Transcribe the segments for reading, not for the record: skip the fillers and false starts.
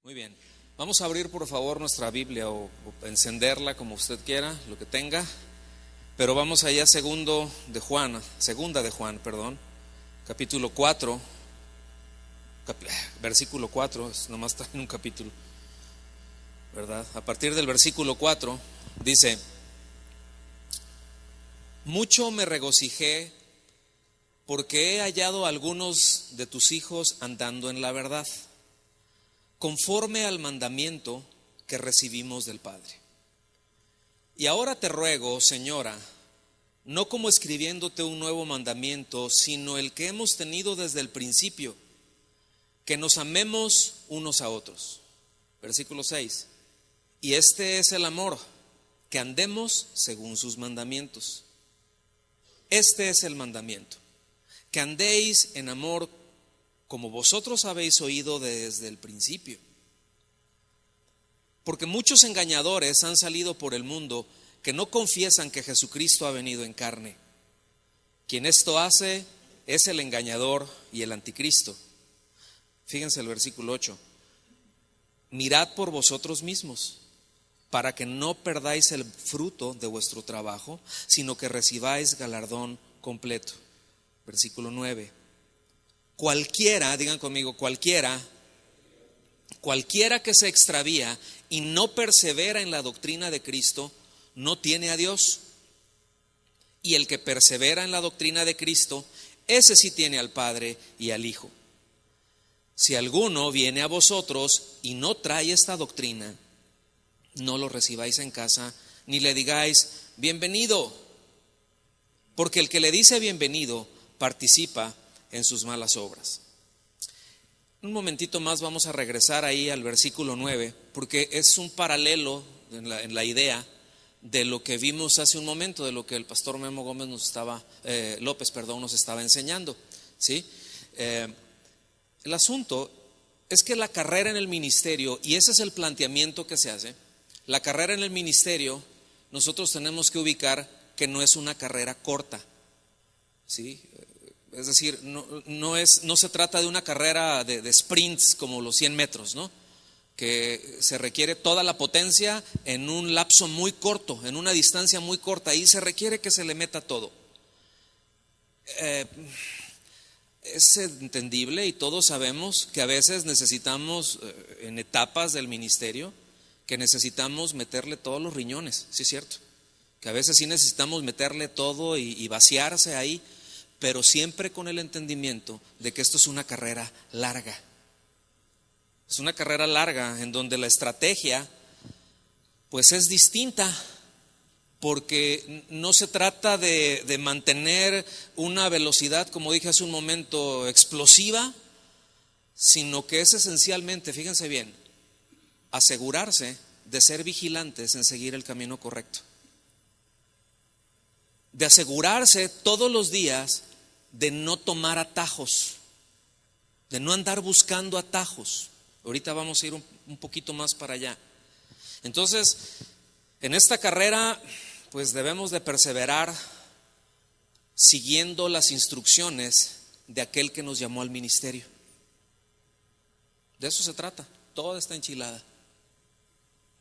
Muy bien, vamos a abrir por favor nuestra Biblia o encenderla como usted quiera, lo que tenga, pero vamos allá segunda de Juan, capítulo 4, versículo 4, nomás está en un capítulo, ¿verdad? A partir del versículo 4 dice: mucho me regocijé porque he hallado a algunos de tus hijos andando en la verdad, conforme al mandamiento que recibimos del Padre. Y ahora te ruego, Señora, no como escribiéndote un nuevo mandamiento, sino el que hemos tenido desde el principio, que nos amemos unos a otros. Versículo 6. Y este es el amor, que andemos según sus mandamientos. Este es el mandamiento, que andéis en amor como vosotros habéis oído desde el principio. Porque muchos engañadores han salido por el mundo que no confiesan que Jesucristo ha venido en carne. Quien esto hace es el engañador y el anticristo. Fíjense el versículo 8. Mirad por vosotros mismos, para que no perdáis el fruto de vuestro trabajo, sino que recibáis galardón completo. Versículo 9. Cualquiera, digan conmigo, cualquiera que se extravía y no persevera en la doctrina de Cristo, no tiene a Dios. Y el que persevera en la doctrina de Cristo, ese sí tiene al Padre y al Hijo. Si alguno viene a vosotros y no trae esta doctrina, no lo recibáis en casa, ni le digáis bienvenido, porque el que le dice bienvenido participa en sus malas obras. Un momentito más vamos a regresar ahí al versículo 9, porque es un paralelo en la idea de lo que vimos hace un momento, de lo que el pastor Memo Gómez López nos estaba enseñando, ¿sí? El asunto es que la carrera en el ministerio, y ese es el planteamiento que se hace, la carrera en el ministerio, nosotros tenemos que ubicar que no es una carrera corta, ¿sí? Es decir, no se trata de una carrera de sprints como los 100 metros, ¿no? Que se requiere toda la potencia en un lapso muy corto, en una distancia muy corta, y se requiere que se le meta todo. Es entendible y todos sabemos que a veces necesitamos, en etapas del ministerio, que necesitamos meterle todos los riñones, ¿sí es cierto? Que a veces sí necesitamos meterle todo y vaciarse ahí, pero siempre con el entendimiento de que esto es una carrera larga. Es una carrera larga en donde la estrategia pues es distinta, porque no se trata de mantener una velocidad, como dije hace un momento, explosiva, sino que es esencialmente, fíjense bien, asegurarse de ser vigilantes en seguir el camino correcto, de asegurarse todos los días de no tomar atajos, de no andar buscando atajos. Ahorita vamos a ir un poquito más para allá. Entonces, en esta carrera, pues debemos de perseverar siguiendo las instrucciones de aquel que nos llamó al ministerio. De eso se trata, toda esta enchilada,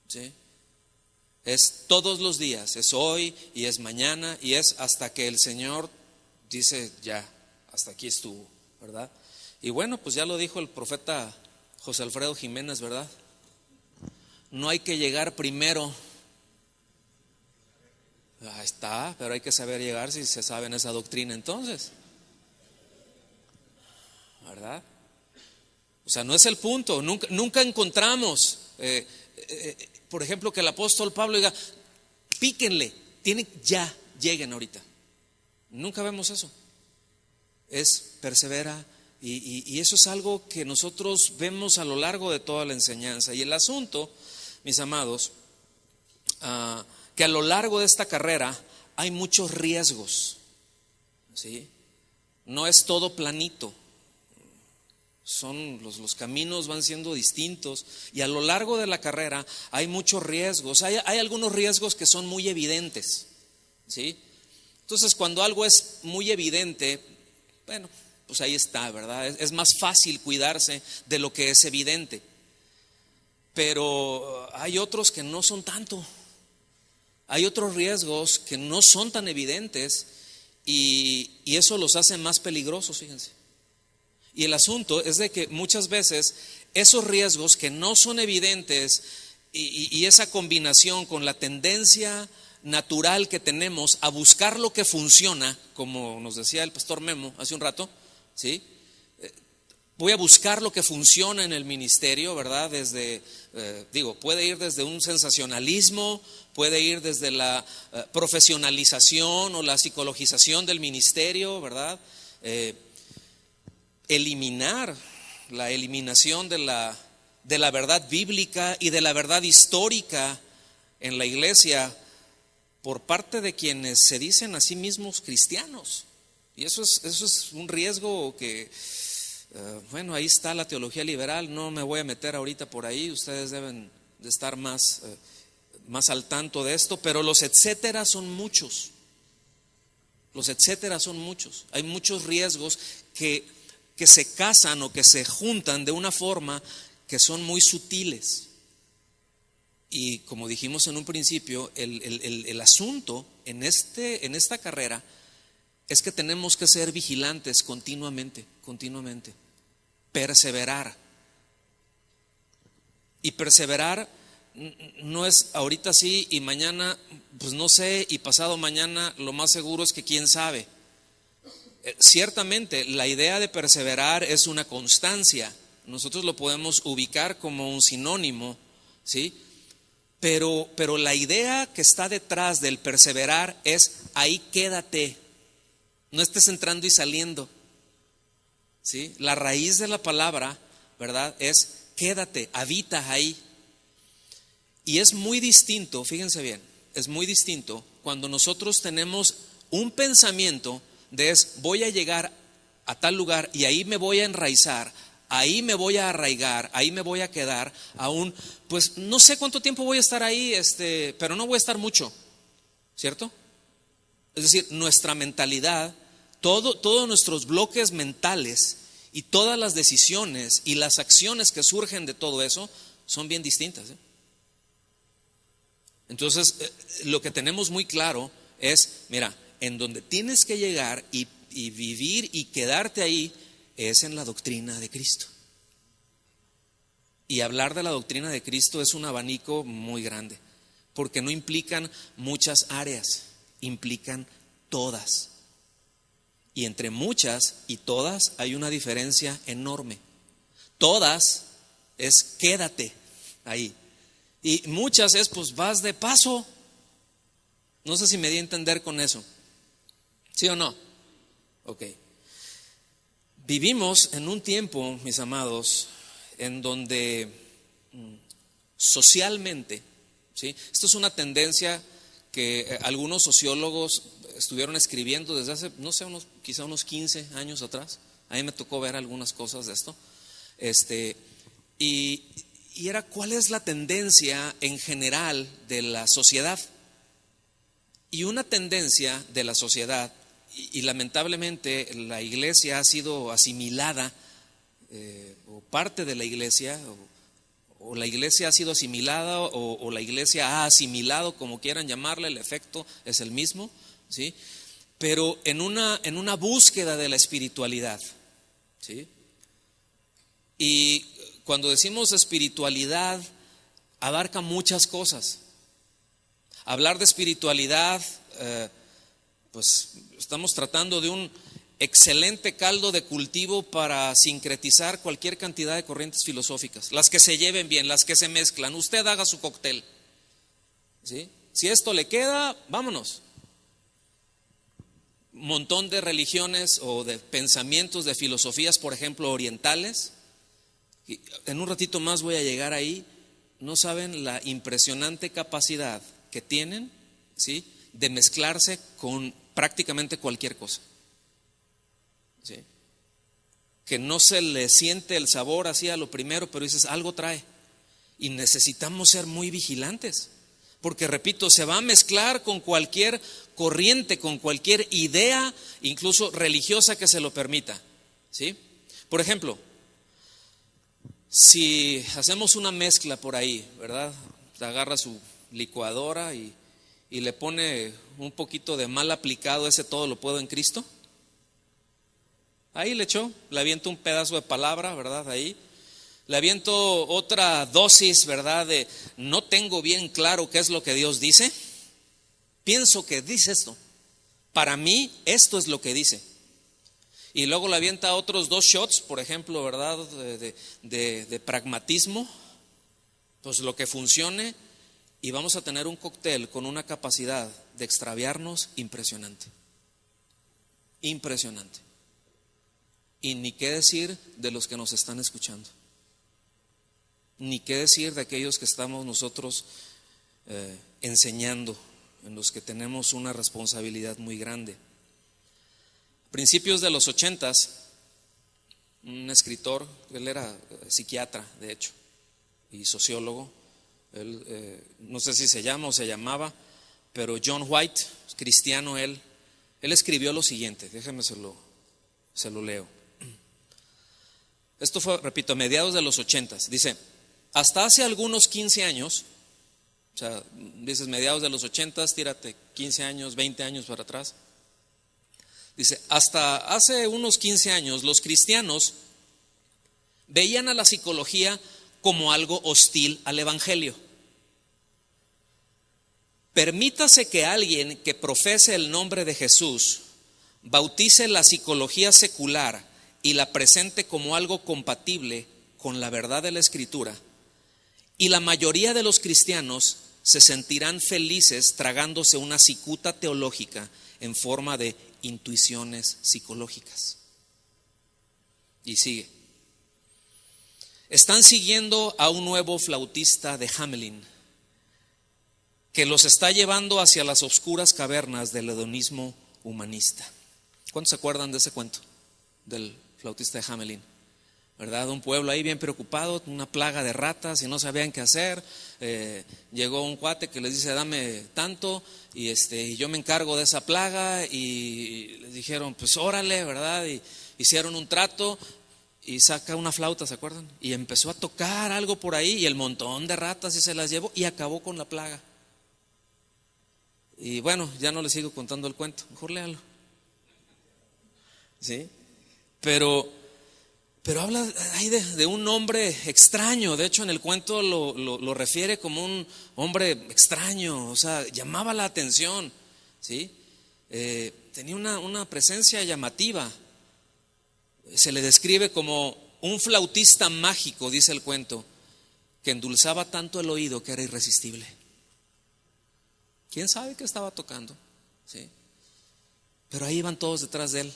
¿sí? Es todos los días, es hoy y es mañana y es hasta que el Señor dice ya, hasta aquí estuvo, ¿verdad? Y bueno, pues ya lo dijo el profeta José Alfredo Jiménez, ¿verdad? No hay que llegar primero. Ahí está, pero hay que saber llegar si se sabe en esa doctrina entonces, ¿verdad? O sea, no es el punto, nunca encontramos, por ejemplo, que el apóstol Pablo diga, píquenle, lleguen ahorita. Nunca vemos eso. Es persevera y eso es algo que nosotros vemos a lo largo de toda la enseñanza. Y el asunto, mis amados, que a lo largo de esta carrera hay muchos riesgos, ¿sí? No es todo planito. Los caminos van siendo distintos y a lo largo de la carrera hay muchos riesgos. Hay algunos riesgos que son muy evidentes, ¿sí? Entonces, cuando algo es muy evidente, bueno, pues ahí está, ¿verdad? Es más fácil cuidarse de lo que es evidente. pero hay otros que no son tanto. Hay otros riesgos que no son tan evidentes y eso los hace más peligrosos, fíjense. Y el asunto es de que muchas veces esos riesgos que no son evidentes y esa combinación con la tendencia natural que tenemos a buscar lo que funciona, como nos decía el pastor Memo hace un rato, ¿sí? Voy a buscar lo que funciona en el ministerio, ¿verdad? Puede ir desde un sensacionalismo, puede ir desde la profesionalización o la psicologización del ministerio, ¿verdad? Eliminar la eliminación de la verdad bíblica y de la verdad histórica en la iglesia por parte de quienes se dicen a sí mismos cristianos. Y eso es un riesgo que, ahí está la teología liberal, no me voy a meter ahorita por ahí, ustedes deben de estar más al tanto de esto, pero los etcétera son muchos. Los etcétera son muchos. Hay muchos riesgos que se casan o que se juntan de una forma que son muy sutiles. Y como dijimos en un principio, el asunto en esta carrera es que tenemos que ser vigilantes continuamente, perseverar. Y perseverar no es ahorita sí y mañana pues no sé, y pasado mañana lo más seguro es que quién sabe. Ciertamente la idea de perseverar es una constancia. Nosotros lo podemos ubicar como un sinónimo, ¿sí? Pero la idea que está detrás del perseverar es ahí quédate, no estés entrando y saliendo, ¿sí? La raíz de la palabra, ¿verdad? Es quédate, habita ahí. Y es muy distinto, fíjense bien, es muy distinto cuando nosotros tenemos un pensamiento de voy a llegar a tal lugar y ahí me voy a enraizar, ahí me voy a arraigar, ahí me voy a quedar, aún, pues no sé cuánto tiempo voy a estar ahí, pero no voy a estar mucho, ¿cierto? Es decir, nuestra mentalidad, todos nuestros bloques mentales y todas las decisiones y las acciones que surgen de todo eso son bien distintas, ¿eh? Entonces, lo que tenemos muy claro es, mira, en donde tienes que llegar y vivir y quedarte ahí es en la doctrina de Cristo. Y hablar de la doctrina de Cristo es un abanico muy grande, porque no implican muchas áreas, implican todas. Y entre muchas y todas hay una diferencia enorme. Todas es quédate ahí. Y muchas es pues vas de paso. No sé si me di a entender con eso. ¿Sí o no? Ok. Vivimos en un tiempo, mis amados, en donde socialmente, ¿sí? Esto es una tendencia que algunos sociólogos estuvieron escribiendo desde hace, no sé, quizá unos 15 años atrás. A mí me tocó ver algunas cosas de esto. Y era cuál es la tendencia en general de la sociedad. Y una tendencia de la sociedad, y lamentablemente la iglesia ha sido asimilada, o parte de la iglesia, o la iglesia ha sido asimilada, o la iglesia ha asimilado, como quieran llamarle, el efecto es el mismo, ¿sí? Pero en una búsqueda de la espiritualidad, ¿sí? Y cuando decimos espiritualidad, abarca muchas cosas. Hablar de espiritualidad, pues estamos tratando de un excelente caldo de cultivo para sincretizar cualquier cantidad de corrientes filosóficas, las que se lleven bien, las que se mezclan. Usted haga su cóctel, ¿sí? Si esto le queda, vámonos. Un montón de religiones o de pensamientos, de filosofías, por ejemplo, orientales. Y en un ratito más voy a llegar ahí. No saben la impresionante capacidad que tienen, ¿sí?, de mezclarse con prácticamente cualquier cosa, ¿sí? Que no se le siente el sabor así a lo primero, pero dices, algo trae. Y necesitamos ser muy vigilantes, porque repito, se va a mezclar con cualquier corriente, con cualquier idea, incluso religiosa, que se lo permita, ¿sí? Por ejemplo, Si hacemos una mezcla por ahí, ¿verdad? Agarra su licuadora y le pone un poquito de mal aplicado ese todo lo puedo en Cristo. Ahí le echó, le aviento un pedazo de palabra, ¿verdad? Ahí. Le aviento otra dosis, ¿verdad? De no tengo bien claro qué es lo que Dios dice. Pienso que dice esto. Para mí, esto es lo que dice. Y luego le avienta otros 2 shots, por ejemplo, ¿verdad? De pragmatismo. Pues lo que funcione. Y vamos a tener un cóctel con una capacidad de extraviarnos impresionante. Impresionante. Y ni qué decir de los que nos están escuchando. Ni qué decir de aquellos que estamos nosotros enseñando, en los que tenemos una responsabilidad muy grande. A principios de los 80s, un escritor, él era psiquiatra de hecho, y sociólogo, él, no sé si se llama o se llamaba, pero John White, cristiano él escribió lo siguiente, déjeme se lo leo. Esto fue, repito, a mediados de los 80s. Dice, hasta hace algunos 15 años, o sea, dices mediados de los 80s, tírate 15 años, 20 años para atrás. Dice, hasta hace unos 15 años los cristianos veían a la psicología como algo hostil al evangelio. Permítase que alguien que profese el nombre de Jesús bautice la psicología secular y la presente como algo compatible con la verdad de la Escritura, y la mayoría de los cristianos se sentirán felices tragándose una cicuta teológica en forma de intuiciones psicológicas. Y sigue. Están siguiendo a un nuevo flautista de Hamelin que los está llevando hacia las oscuras cavernas del hedonismo humanista. ¿Cuántos se acuerdan de ese cuento del flautista de Hamelin? ¿Verdad? Un pueblo ahí bien preocupado, una plaga de ratas y no sabían qué hacer. Llegó un cuate que les dice, dame tanto y yo me encargo de esa plaga, y les dijeron, pues órale, ¿verdad? Y hicieron un trato y saca una flauta, ¿se acuerdan? Y empezó a tocar algo por ahí y el montón de ratas y se las llevó y acabó con la plaga. Y bueno, ya no les sigo contando el cuento, mejor léalo. ¿Sí? Pero habla ahí de un hombre extraño. De hecho, en el cuento lo refiere como un hombre extraño, o sea, llamaba la atención, ¿sí? Tenía una presencia llamativa. Se le describe como un flautista mágico, dice el cuento, que endulzaba tanto el oído que era irresistible. ¿Quién sabe qué estaba tocando? ¿Sí? Pero ahí iban todos detrás de él.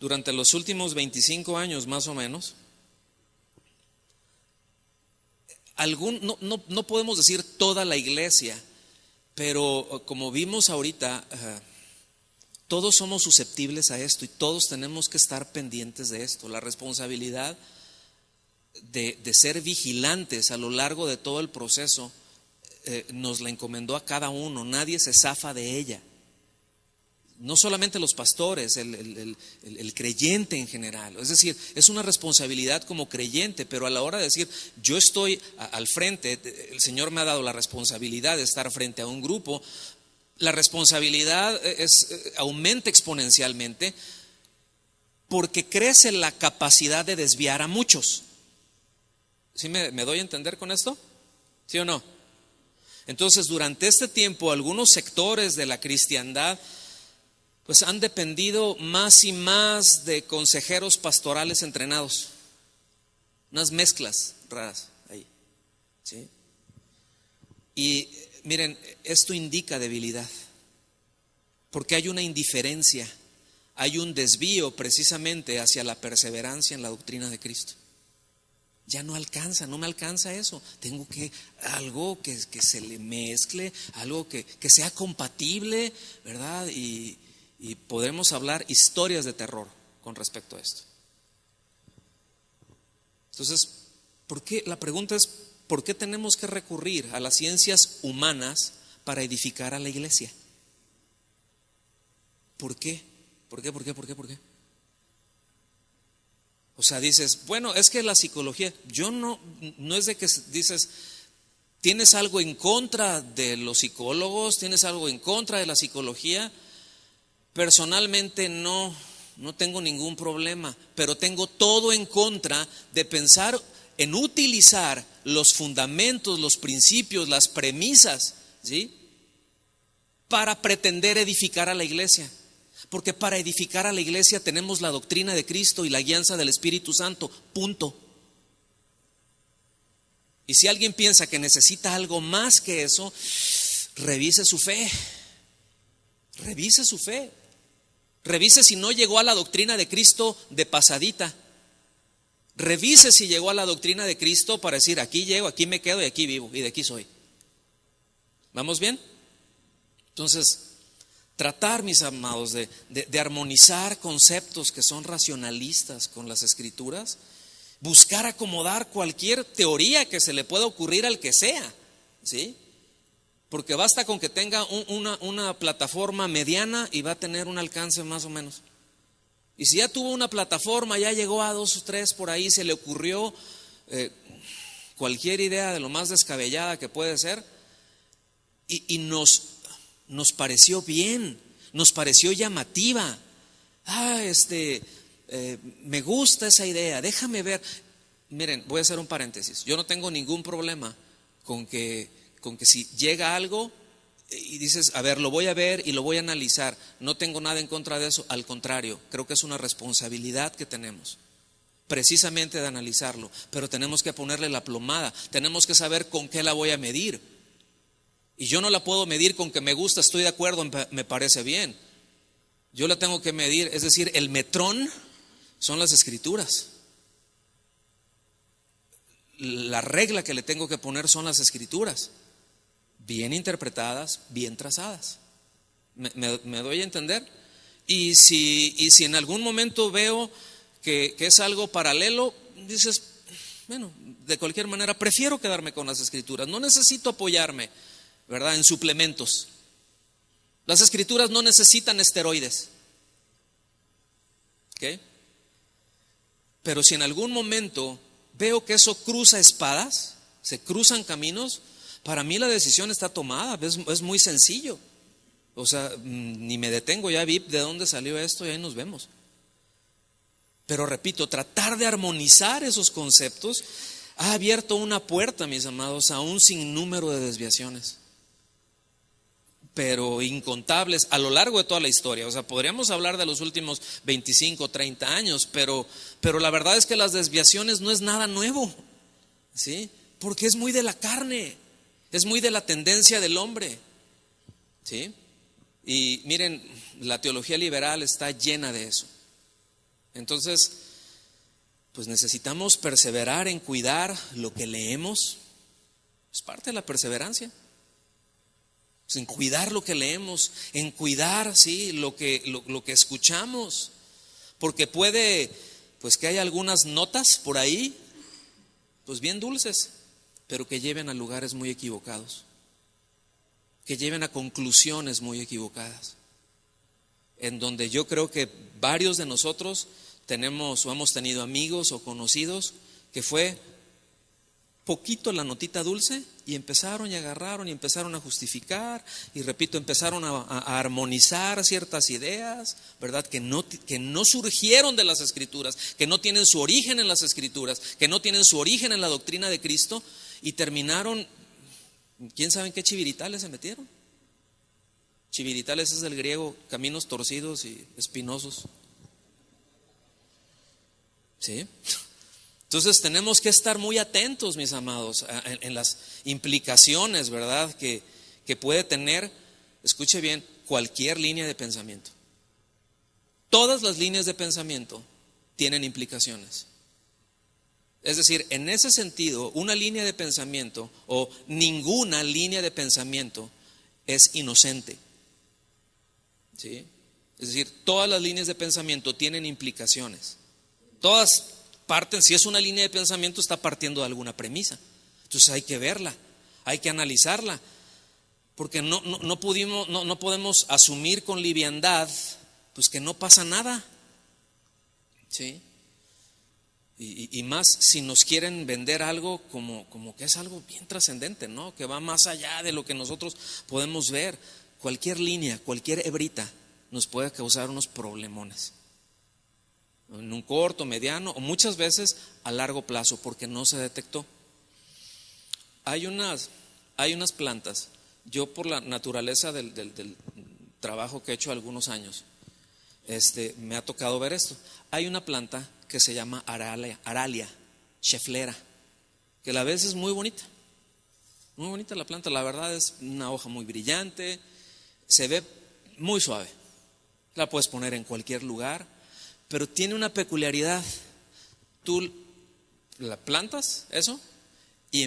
Durante los últimos 25 años más o menos, no podemos decir toda la iglesia, pero como vimos ahorita, todos somos susceptibles a esto y todos tenemos que estar pendientes de esto. La responsabilidad de ser vigilantes a lo largo de todo el proceso nos la encomendó a cada uno, nadie se zafa de ella. No solamente los pastores, el creyente en general. Es decir, es una responsabilidad como creyente, pero a la hora de decir, yo estoy al frente, el Señor me ha dado la responsabilidad de estar frente a un grupo, la responsabilidad aumenta exponencialmente porque crece la capacidad de desviar a muchos. ¿Sí me doy a entender con esto? ¿Sí o no? Entonces, durante este tiempo, algunos sectores de la cristiandad pues han dependido más y más de consejeros pastorales entrenados, unas mezclas raras ahí, ¿sí? Y miren, esto indica debilidad, porque hay una indiferencia, hay un desvío precisamente hacia la perseverancia en la doctrina de Cristo. Ya no me alcanza eso, tengo que algo que se le mezcle, algo que sea compatible, ¿verdad? Y podremos hablar historias de terror con respecto a esto. Entonces, ¿por qué? La pregunta es, ¿por qué tenemos que recurrir a las ciencias humanas para edificar a la iglesia? ¿Por qué? ¿Por qué? O sea, dices, bueno, es que la psicología, no es de que dices, ¿tienes algo en contra de los psicólogos? ¿Tienes algo en contra de la psicología? Personalmente no tengo ningún problema, pero tengo todo en contra de pensar en utilizar los fundamentos, los principios, las premisas, ¿sí?, para pretender edificar a la iglesia. Porque para edificar a la iglesia tenemos la doctrina de Cristo y la guianza del Espíritu Santo, punto. Y si alguien piensa que necesita algo más que eso, revise su fe. Revise su fe. Revise si no llegó a la doctrina de Cristo de pasadita. Revise si llegó a la doctrina de Cristo para decir, aquí llego, aquí me quedo y aquí vivo y de aquí soy. ¿Vamos bien? Entonces, tratar, mis amados, de armonizar conceptos que son racionalistas con las Escrituras, buscar acomodar cualquier teoría que se le pueda ocurrir al que sea, ¿sí? Porque basta con que tenga una plataforma mediana y va a tener un alcance más o menos. Y si ya tuvo una plataforma, ya llegó a 2 o 3 por ahí, se le ocurrió cualquier idea de lo más descabellada que puede ser, y nos pareció bien, nos pareció llamativa. Me gusta esa idea, déjame ver. Miren, voy a hacer un paréntesis. Yo no tengo ningún problema con que si llega algo y dices, a ver, lo voy a ver y lo voy a analizar, no tengo nada en contra de eso. Al contrario, creo que es una responsabilidad que tenemos, precisamente de analizarlo. Pero tenemos que ponerle la plomada, tenemos que saber con qué la voy a medir. Y yo no la puedo medir con que me gusta, estoy de acuerdo, me parece bien. Yo la tengo que medir, es decir, el metrón son las Escrituras. La regla que le tengo que poner son las Escrituras, bien interpretadas, bien trazadas. ¿Me doy a entender? Y si en algún momento veo que es algo paralelo, dices, bueno, de cualquier manera prefiero quedarme con las Escrituras, no necesito apoyarme, ¿verdad?, en suplementos. Las Escrituras no necesitan esteroides, ¿ok? Pero si en algún momento veo que eso cruza espadas, se cruzan caminos, para mí la decisión está tomada, es muy sencillo. O sea, ni me detengo, ya vi de dónde salió esto y ahí nos vemos. Pero repito, tratar de armonizar esos conceptos ha abierto una puerta, mis amados, a un sinnúmero de desviaciones, pero incontables a lo largo de toda la historia. O sea, podríamos hablar de los últimos 25, 30 años, pero la verdad es que las desviaciones no es nada nuevo, ¿sí? Porque es muy de la carne, es muy de la tendencia del hombre, ¿sí? Y miren, la teología liberal está llena de eso. Entonces, pues necesitamos perseverar en cuidar lo que leemos, es parte de la perseverancia. En cuidar lo que leemos, en cuidar, sí, lo que escuchamos, porque puede, pues que hay algunas notas por ahí, pues bien dulces, pero que lleven a lugares muy equivocados, que lleven a conclusiones muy equivocadas, en donde yo creo que varios de nosotros tenemos o hemos tenido amigos o conocidos que fue poquito la notita dulce y empezaron y agarraron y empezaron a justificar y repito, empezaron a armonizar ciertas ideas, ¿verdad? Que no surgieron de las Escrituras, que no tienen su origen en las Escrituras, que no tienen su origen en la doctrina de Cristo, y terminaron, ¿quién sabe en qué chiviritales se metieron? Chiviritales es del griego, caminos torcidos y espinosos, ¿sí? Entonces tenemos que estar muy atentos, mis amados, en las implicaciones, ¿verdad?, que puede tener, escuche bien, cualquier línea de pensamiento. Todas las líneas de pensamiento tienen implicaciones. Es decir, en ese sentido, una línea de pensamiento o ninguna línea de pensamiento es inocente, ¿sí? Es decir, todas las líneas de pensamiento tienen implicaciones. Todas parten, si es una línea de pensamiento, está partiendo de alguna premisa. Entonces hay que verla, hay que analizarla, porque no podemos asumir con liviandad, pues que no pasa nada, ¿sí? Y más si nos quieren vender algo como que es algo bien trascendente, ¿no? Que va más allá de lo que nosotros podemos ver. Cualquier línea, cualquier hebrita nos puede causar unos problemones. En un corto, mediano o muchas veces a largo plazo porque no se detectó. Hay unas plantas, yo por la naturaleza del trabajo que he hecho algunos años, me ha tocado ver esto. Hay una planta que se llama Aralia schefflera, que a la vez es muy bonita la planta, la verdad es una hoja muy brillante, se ve muy suave, la puedes poner en cualquier lugar, pero tiene una peculiaridad. Tú la plantas eso y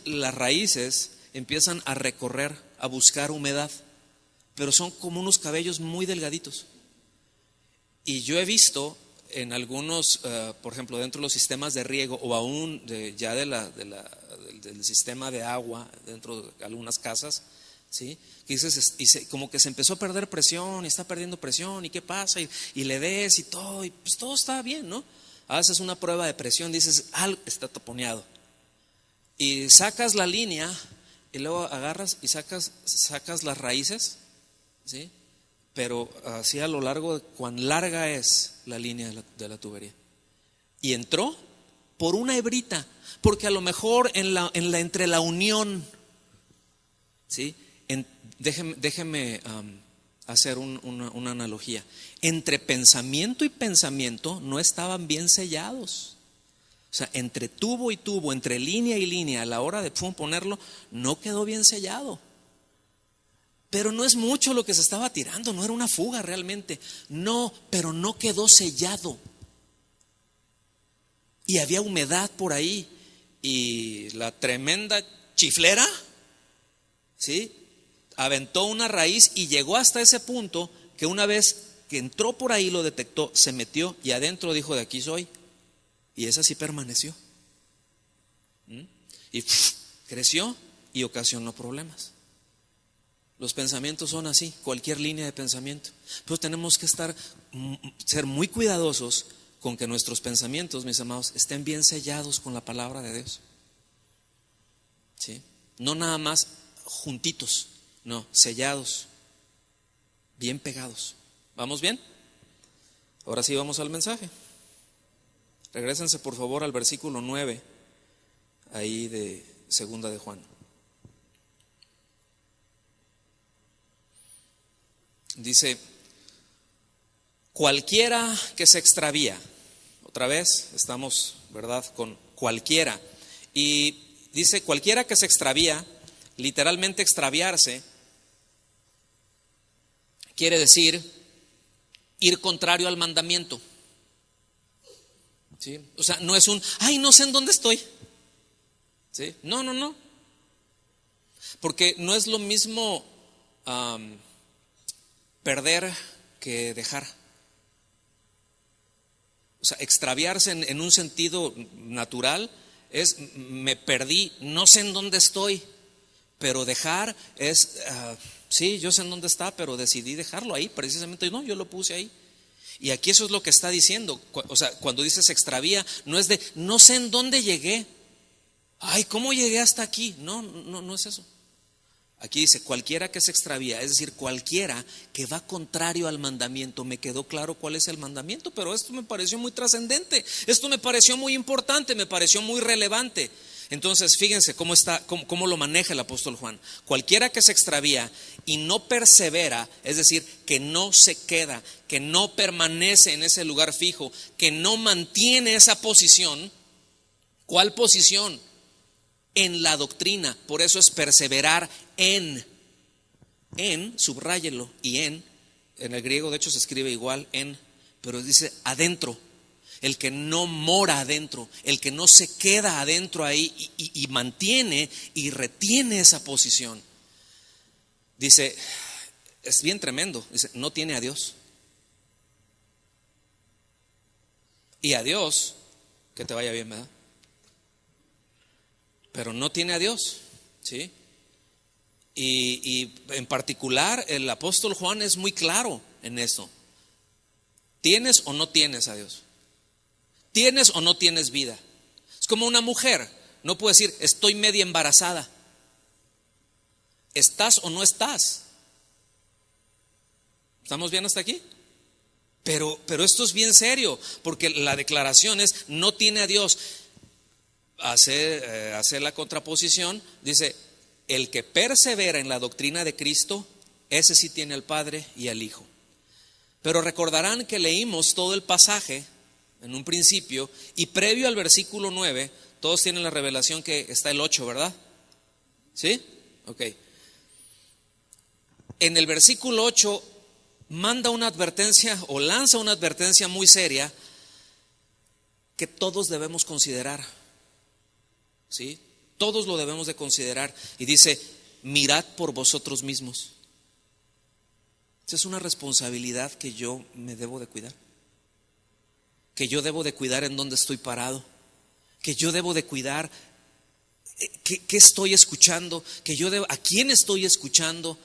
las raíces empiezan a recorrer, a buscar humedad, pero son como unos cabellos muy delgaditos. Y yo he visto en algunos, por ejemplo, dentro de los sistemas de riego o aún del sistema de agua dentro de algunas casas, ¿sí? Que dices, como que se empezó a perder presión y está perdiendo presión y qué pasa y le des y todo, y pues todo está bien, ¿no? Haces una prueba de presión, dices, algo está taponeado y sacas la línea y luego agarras y sacas las raíces, ¿sí? Pero así a lo largo de cuán larga es la línea de la tubería. Y entró por una hebrita, porque a lo mejor entre la unión, ¿sí? Déjeme hacer una analogía. Entre pensamiento y pensamiento no estaban bien sellados. O sea, entre tubo y tubo, entre línea y línea, a la hora de ponerlo, no quedó bien sellado. Pero no es mucho lo que se estaba tirando, no era una fuga realmente. No, pero no quedó sellado. Y había humedad por ahí. Y la tremenda chiflera, ¿sí? Aventó una raíz y llegó hasta ese punto que una vez que entró por ahí lo detectó, se metió y adentro dijo, de aquí soy. Y esa sí permaneció. Y creció y ocasionó problemas. Los pensamientos son así, cualquier línea de pensamiento. Pero tenemos que ser muy cuidadosos con que nuestros pensamientos, mis amados, estén bien sellados con la palabra de Dios. ¿Sí? No nada más juntitos, no, sellados, bien pegados. ¿Vamos bien? Ahora sí vamos al mensaje. Regrésense por favor al versículo 9, ahí de segunda de Juan. Dice, cualquiera que se extravía, otra vez estamos, ¿verdad?, con cualquiera. Y dice, cualquiera que se extravía, literalmente extraviarse, quiere decir ir contrario al mandamiento. ¿Sí? O sea, no es no sé en dónde estoy. ¿Sí? No. Porque no es lo mismo perder que dejar. O sea, extraviarse en un sentido natural es me perdí, no sé en dónde estoy. Pero dejar es, sí, yo sé en dónde está, pero decidí dejarlo ahí, precisamente, no, yo lo puse ahí. Y aquí eso es lo que está diciendo. O sea, cuando dice se extravía, no es de, no sé en dónde llegué. Ay, ¿cómo llegué hasta aquí? No es eso. Aquí dice, cualquiera que se extravía, es decir, cualquiera que va contrario al mandamiento. Me quedó claro cuál es el mandamiento, pero esto me pareció muy trascendente, esto me pareció muy importante, me pareció muy relevante. Entonces, fíjense cómo lo maneja el apóstol Juan. Cualquiera que se extravía y no persevera, es decir, que no se queda, que no permanece en ese lugar fijo, que no mantiene esa posición. ¿Cuál posición? En la doctrina. Por eso es perseverar en, subráyelo, y en el griego de hecho se escribe igual, pero dice adentro. El que no mora adentro, el que no se queda adentro ahí y mantiene y retiene esa posición. Dice, es bien tremendo, dice, no tiene a Dios. Y a Dios, que te vaya bien, ¿verdad? Pero no tiene a Dios, ¿sí? Y en particular el apóstol Juan es muy claro en esto. ¿Tienes o no tienes a Dios? ¿Tienes o no tienes vida? Es como una mujer, no puede decir estoy media embarazada. ¿Estás o no estás? ¿Estamos bien hasta aquí? Pero esto es bien serio, porque la declaración es no tiene a Dios. Hace la contraposición, dice, el que persevera en la doctrina de Cristo, ese sí tiene al Padre y al Hijo. Pero recordarán que leímos todo el pasaje en un principio y previo al versículo 9, todos tienen la revelación que está el 8, ¿verdad? ¿Sí? Ok. En el versículo 8 manda una advertencia o lanza una advertencia muy seria que todos debemos considerar. ¿Sí? Todos lo debemos de considerar. Y dice, mirad por vosotros mismos. Esa es una responsabilidad que yo me debo de cuidar. Que yo debo de cuidar en dónde estoy parado. Que yo debo de cuidar qué estoy escuchando. A quién estoy escuchando.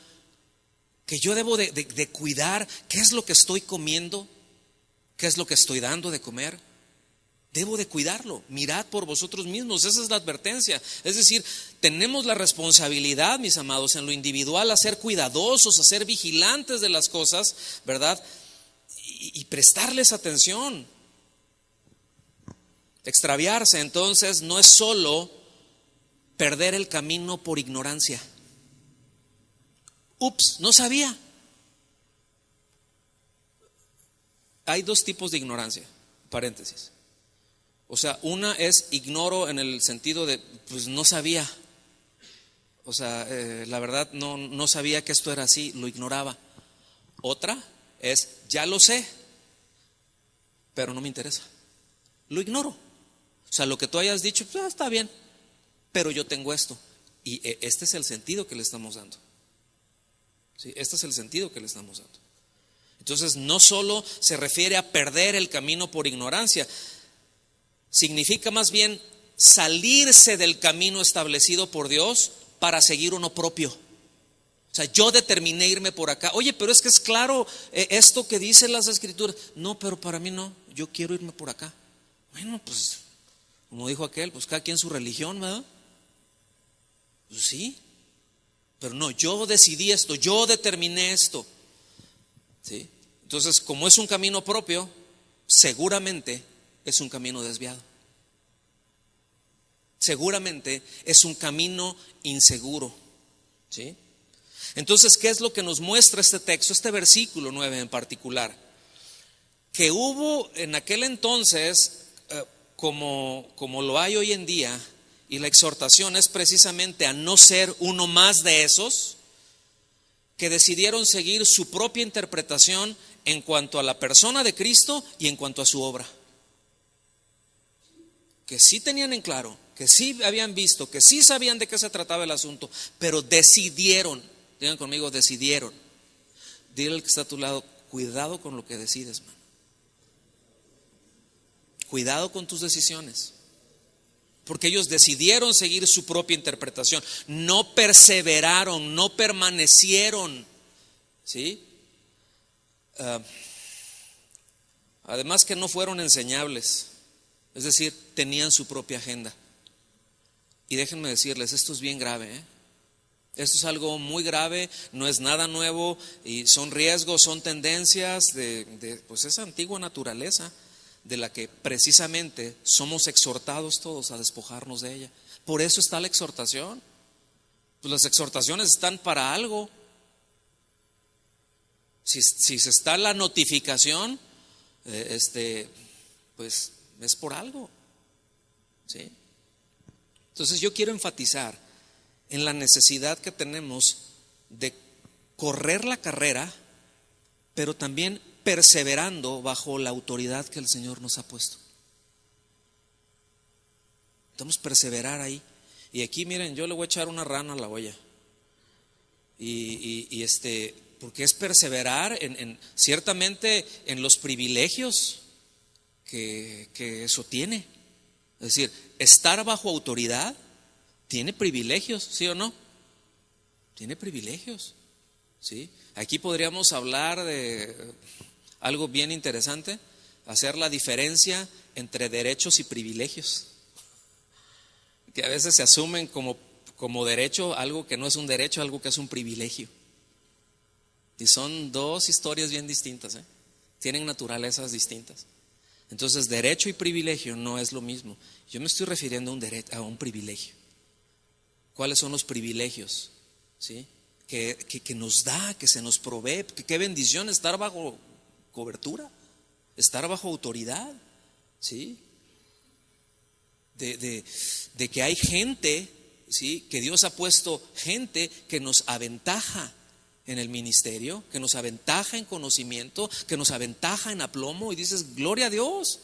Que yo debo de cuidar qué es lo que estoy comiendo. Qué es lo que estoy dando de comer. Debo de cuidarlo, mirad por vosotros mismos, esa es la advertencia. Es decir, tenemos la responsabilidad, mis amados, en lo individual, a ser cuidadosos, a ser vigilantes de las cosas, ¿verdad? Y prestarles atención. Extraviarse, entonces, no es solo perder el camino por ignorancia. Ups, no sabía. Hay dos tipos de ignorancia, paréntesis. O sea, una es ignoro en el sentido de, pues no sabía. O sea, la verdad no sabía que esto era así, lo ignoraba. Otra es, ya lo sé, pero no me interesa. Lo ignoro. O sea, lo que tú hayas dicho, pues, está bien, pero yo tengo esto. Y este es el sentido que le estamos dando. ¿Sí? Este es el sentido que le estamos dando. Entonces, no solo se refiere a perder el camino por ignorancia, significa más bien salirse del camino establecido por Dios para seguir uno propio. O sea, yo determiné irme por acá. Oye, pero es que es claro esto que dicen las escrituras. No, pero para mí no, yo quiero irme por acá. Bueno, pues, como dijo aquel, pues cada quien su religión, ¿verdad? Pues sí, pero no, yo decidí esto, yo determiné esto. ¿Sí? Entonces, como es un camino propio, seguramente es un camino desviado. Seguramente es un camino inseguro. ¿Sí? Entonces, ¿qué es lo que nos muestra este texto, este versículo 9 en particular? Que hubo en aquel entonces, como lo hay hoy en día, y la exhortación es precisamente a no ser uno más de esos que decidieron seguir su propia interpretación en cuanto a la persona de Cristo y en cuanto a su obra. Que sí tenían en claro, que sí habían visto, que sí sabían de qué se trataba el asunto, pero decidieron, digan conmigo, decidieron. Dile al que está a tu lado, cuidado con lo que decides, man. Cuidado con tus decisiones. Porque ellos decidieron seguir su propia interpretación, no perseveraron, no permanecieron. ¿Sí? Además que no fueron enseñables. Es decir, tenían su propia agenda. Y déjenme decirles, esto es bien grave, ¿eh? Esto es algo muy grave, no es nada nuevo y son riesgos, son tendencias de pues esa antigua naturaleza de la que precisamente somos exhortados todos a despojarnos de ella. Por eso está la exhortación. Pues las exhortaciones están para algo. Si se está la notificación, pues es por algo. ¿Sí? Entonces yo quiero enfatizar en la necesidad que tenemos de correr la carrera, pero también perseverando bajo la autoridad que el Señor nos ha puesto. Debemos perseverar ahí. Y aquí miren, yo le voy a echar una rana a la olla. Porque es perseverar ciertamente en los privilegios que eso tiene. Es decir, estar bajo autoridad tiene privilegios, ¿sí o no? Tiene privilegios, ¿sí? Aquí podríamos hablar de algo bien interesante, hacer la diferencia entre derechos y privilegios, que a veces se asumen como derecho algo que no es un derecho, algo que es un privilegio. Y son dos historias bien distintas, tienen naturalezas distintas. Entonces, derecho y privilegio no es lo mismo. Yo me estoy refiriendo a un privilegio. ¿Cuáles son los privilegios? ¿Sí? Que nos da, que se nos provee. Qué bendición estar bajo cobertura, estar bajo autoridad. ¿Sí? De que hay gente, ¿sí?, que Dios ha puesto gente que nos aventaja en el ministerio, que nos aventaja en conocimiento, que nos aventaja en aplomo, y dices, gloria a Dios,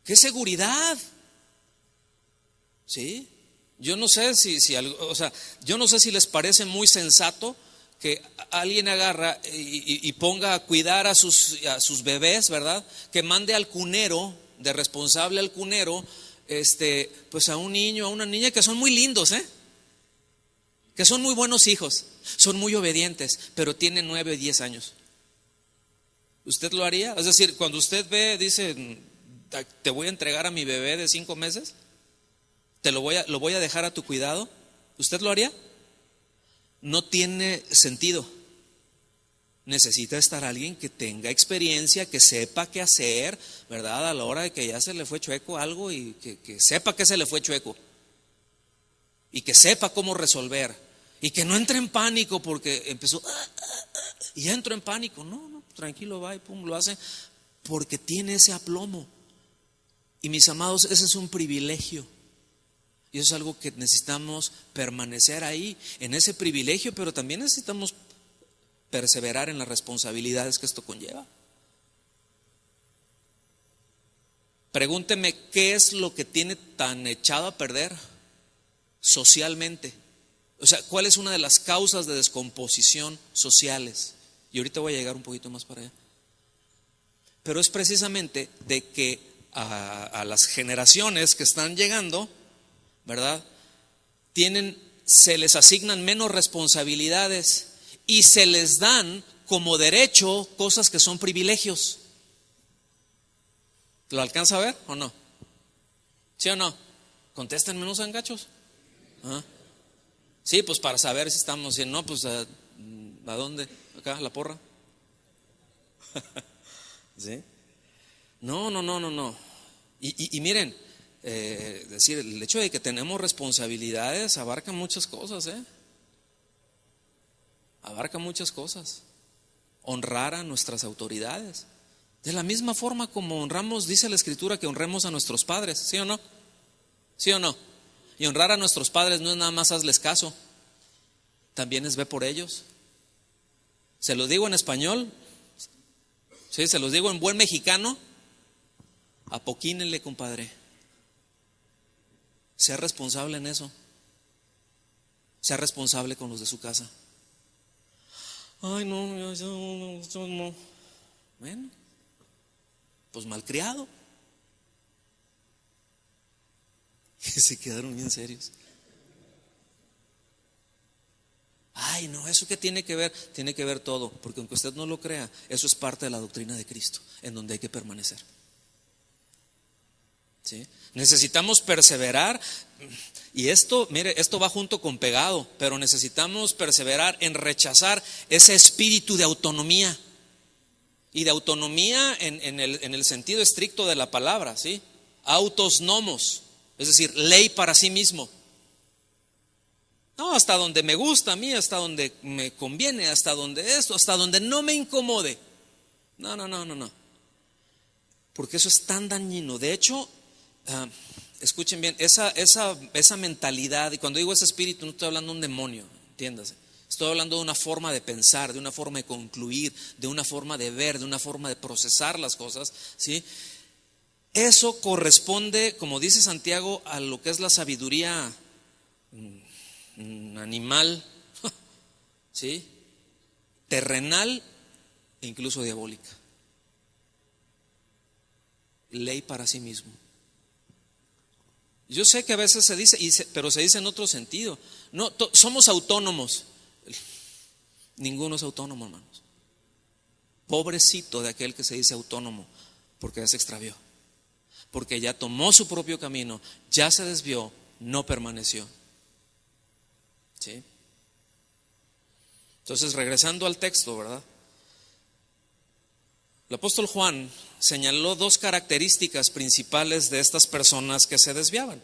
qué seguridad. ¿Sí? Yo no sé yo no sé si les parece muy sensato que alguien agarra y ponga a cuidar a sus bebés, ¿verdad? Que mande al cunero, de responsable al cunero, pues a un niño, a una niña que son muy lindos, que son muy buenos hijos, son muy obedientes, pero tienen 9 o 10 años. ¿Usted lo haría? Es decir, cuando usted ve, dice, te voy a entregar a mi bebé de 5 meses, lo voy a dejar a tu cuidado, ¿usted lo haría? No tiene sentido. Necesita estar alguien que tenga experiencia, que sepa qué hacer, ¿verdad? A la hora de que ya se le fue chueco algo, y que sepa que se le fue chueco, y que sepa cómo resolver, y que no entre en pánico porque empezó y ya entró en pánico. No, tranquilo, va y pum, lo hace porque tiene ese aplomo. Y mis amados, ese es un privilegio. Y eso es algo que necesitamos permanecer ahí, en ese privilegio, pero también necesitamos perseverar en las responsabilidades que esto conlleva. Pregúnteme qué es lo que tiene tan echado a perder socialmente. O sea, ¿cuál es una de las causas de descomposición sociales? Y ahorita voy a llegar un poquito más para allá. Pero es precisamente de que a las generaciones que están llegando, ¿verdad?, se les asignan menos responsabilidades y se les dan como derecho cosas que son privilegios. ¿Lo alcanza a ver o no? ¿Sí o no? Contéstenme, no sean gachos. ¿Ah? Sí, pues para saber si estamos bien. No, pues ¿a dónde? Acá, a la porra. ¿Sí? No. Y miren, decir, el hecho de que tenemos responsabilidades abarca muchas cosas, abarca muchas cosas. Honrar a nuestras autoridades, de la misma forma como honramos, dice la Escritura, que honremos a nuestros padres. ¿Sí o no? ¿Sí o no? Y honrar a nuestros padres no es nada más hazles caso, también es ve por ellos. Se los digo en español, ¿sí? Se los digo en buen mexicano, apoquínenle, compadre. Sea responsable en eso. Sea responsable con los de su casa. Ay, no, yo no. Bueno, pues malcriado. Y se quedaron bien serios. Ay, no, ¿eso qué tiene que ver? Tiene que ver todo, porque aunque usted no lo crea, eso es parte de la doctrina de Cristo, en donde hay que permanecer. ¿Sí? Necesitamos perseverar, y esto, mire, esto va junto con pegado, pero necesitamos perseverar en rechazar ese espíritu de autonomía, y de autonomía en el sentido estricto de la palabra, ¿sí? Autos nomos, es decir, ley para sí mismo. No, hasta donde me gusta a mí, hasta donde me conviene, hasta donde esto, hasta donde no me incomode. No. Porque eso es tan dañino. De hecho, escuchen bien, esa mentalidad, y cuando digo ese espíritu no estoy hablando de un demonio, entiéndase. Estoy hablando de una forma de pensar, de una forma de concluir, de una forma de ver, de una forma de procesar las cosas, ¿sí? Eso corresponde, como dice Santiago, a lo que es la sabiduría animal, ¿sí? Terrenal e incluso diabólica. Ley para sí mismo. Yo sé que a veces se dice, pero se dice en otro sentido. No, somos autónomos. Ninguno es autónomo, hermanos. Pobrecito de aquel que se dice autónomo, porque ya se extravió. porque ya tomó su propio camino, ya se desvió, no permaneció. ¿Sí? Entonces, regresando al texto, ¿verdad? El apóstol Juan señaló dos características principales de estas personas que se desviaban.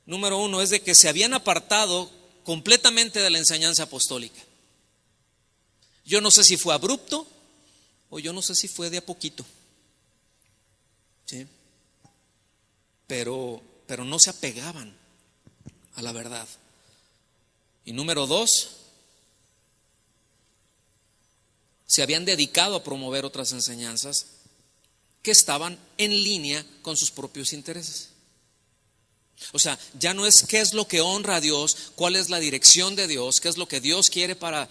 Número uno es de que se habían apartado completamente de la enseñanza apostólica. Yo no sé si fue abrupto o yo no sé si fue de a poquito. ¿Sí? Pero no se apegaban a la verdad. Y número dos, se habían dedicado a promover otras enseñanzas que estaban en línea con sus propios intereses. O sea, ya no es qué es lo que honra a Dios, cuál es la dirección de Dios, qué es lo que Dios quiere para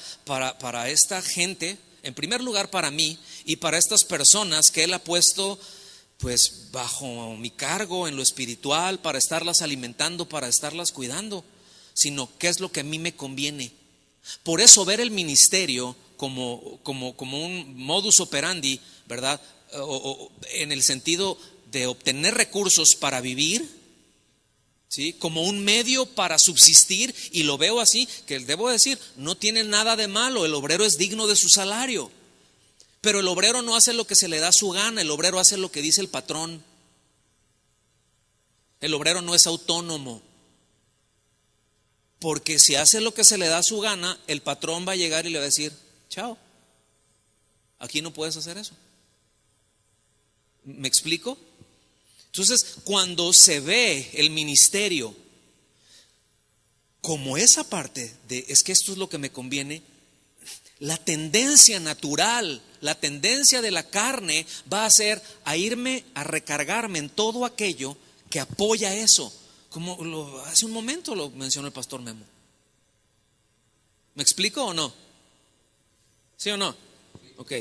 esta gente, en primer lugar para mí y para estas personas que Él ha puesto pues bajo mi cargo en lo espiritual, para estarlas alimentando, para estarlas cuidando, sino qué es lo que a mí me conviene. Por eso ver el ministerio como un modus operandi, ¿verdad? O en el sentido de obtener recursos para vivir, ¿sí? Como un medio para subsistir, y lo veo así, que debo decir, no tiene nada de malo, el obrero es digno de su salario, pero el obrero no hace lo que se le da su gana, el obrero hace lo que dice el patrón. El obrero no es autónomo, porque si hace lo que se le da su gana, el patrón va a llegar y le va a decir, chao, aquí no puedes hacer eso. ¿Me explico? Entonces, cuando se ve el ministerio como esa parte de es que esto es lo que me conviene, la tendencia natural, la tendencia de la carne va a ser a irme a recargarme en todo aquello que apoya eso, como hace un momento lo mencionó el pastor Memo. ¿Me explico o no? ¿Sí o no? Ok.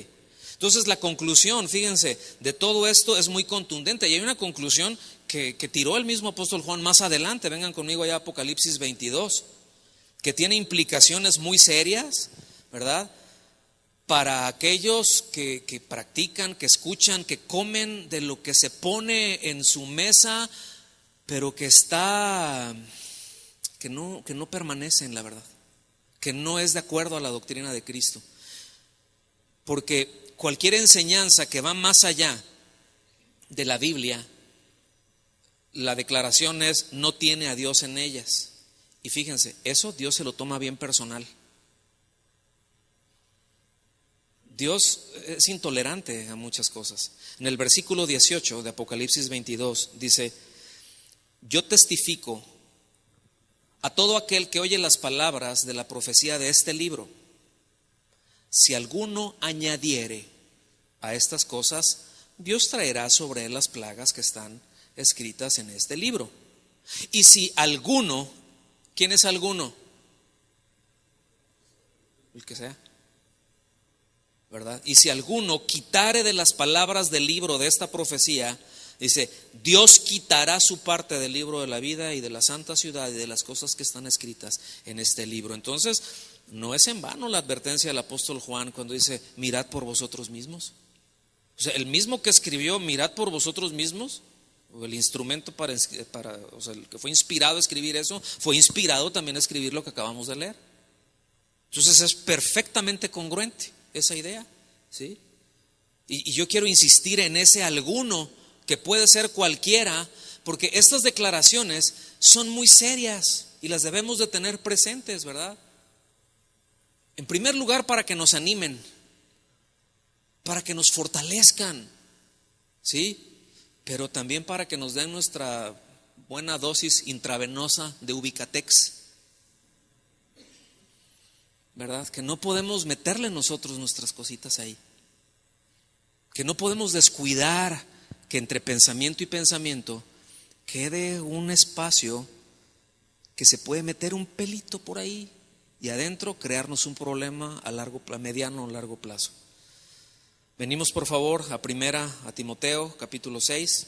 Entonces la conclusión, fíjense, de todo esto es muy contundente, y hay una conclusión que tiró el mismo apóstol Juan más adelante. Vengan conmigo allá a Apocalipsis 22, que tiene implicaciones muy serias, ¿verdad? Para aquellos que practican, que escuchan, que comen de lo que se pone en su mesa, pero que no permanece en la verdad, que no es de acuerdo a la doctrina de Cristo. Porque cualquier enseñanza que va más allá de la Biblia, la declaración es no tiene a Dios en ellas. Y fíjense, eso Dios se lo toma bien personal. Dios es intolerante a muchas cosas. En el versículo 18 de Apocalipsis 22 dice: yo testifico a todo aquel que oye las palabras de la profecía de este libro. Si alguno añadiere a estas cosas, Dios traerá sobre él las plagas que están escritas en este libro. Y si alguno, ¿quién es alguno? El que sea, ¿verdad? Y si alguno quitare de las palabras del libro de esta profecía, dice, Dios quitará su parte del libro de la vida y de la santa ciudad y de las cosas que están escritas en este libro. Entonces, no es en vano la advertencia del apóstol Juan cuando dice, mirad por vosotros mismos. O sea, el mismo que escribió, mirad por vosotros mismos, o el instrumento o sea, el que fue inspirado a escribir eso, fue inspirado también a escribir lo que acabamos de leer. Entonces es perfectamente congruente esa idea, ¿sí? Y yo quiero insistir en ese alguno, que puede ser cualquiera, porque estas declaraciones son muy serias y las debemos de tener presentes, ¿verdad? En primer lugar, para que nos animen, para que nos fortalezcan, ¿sí? Pero también para que nos den nuestra buena dosis intravenosa de Ubicatex, ¿verdad? Que no podemos meterle nosotros nuestras cositas ahí, que no podemos descuidar que entre pensamiento y pensamiento quede un espacio que se puede meter un pelito por ahí y adentro crearnos un problema a mediano o largo plazo. Venimos por favor a Timoteo capítulo 6.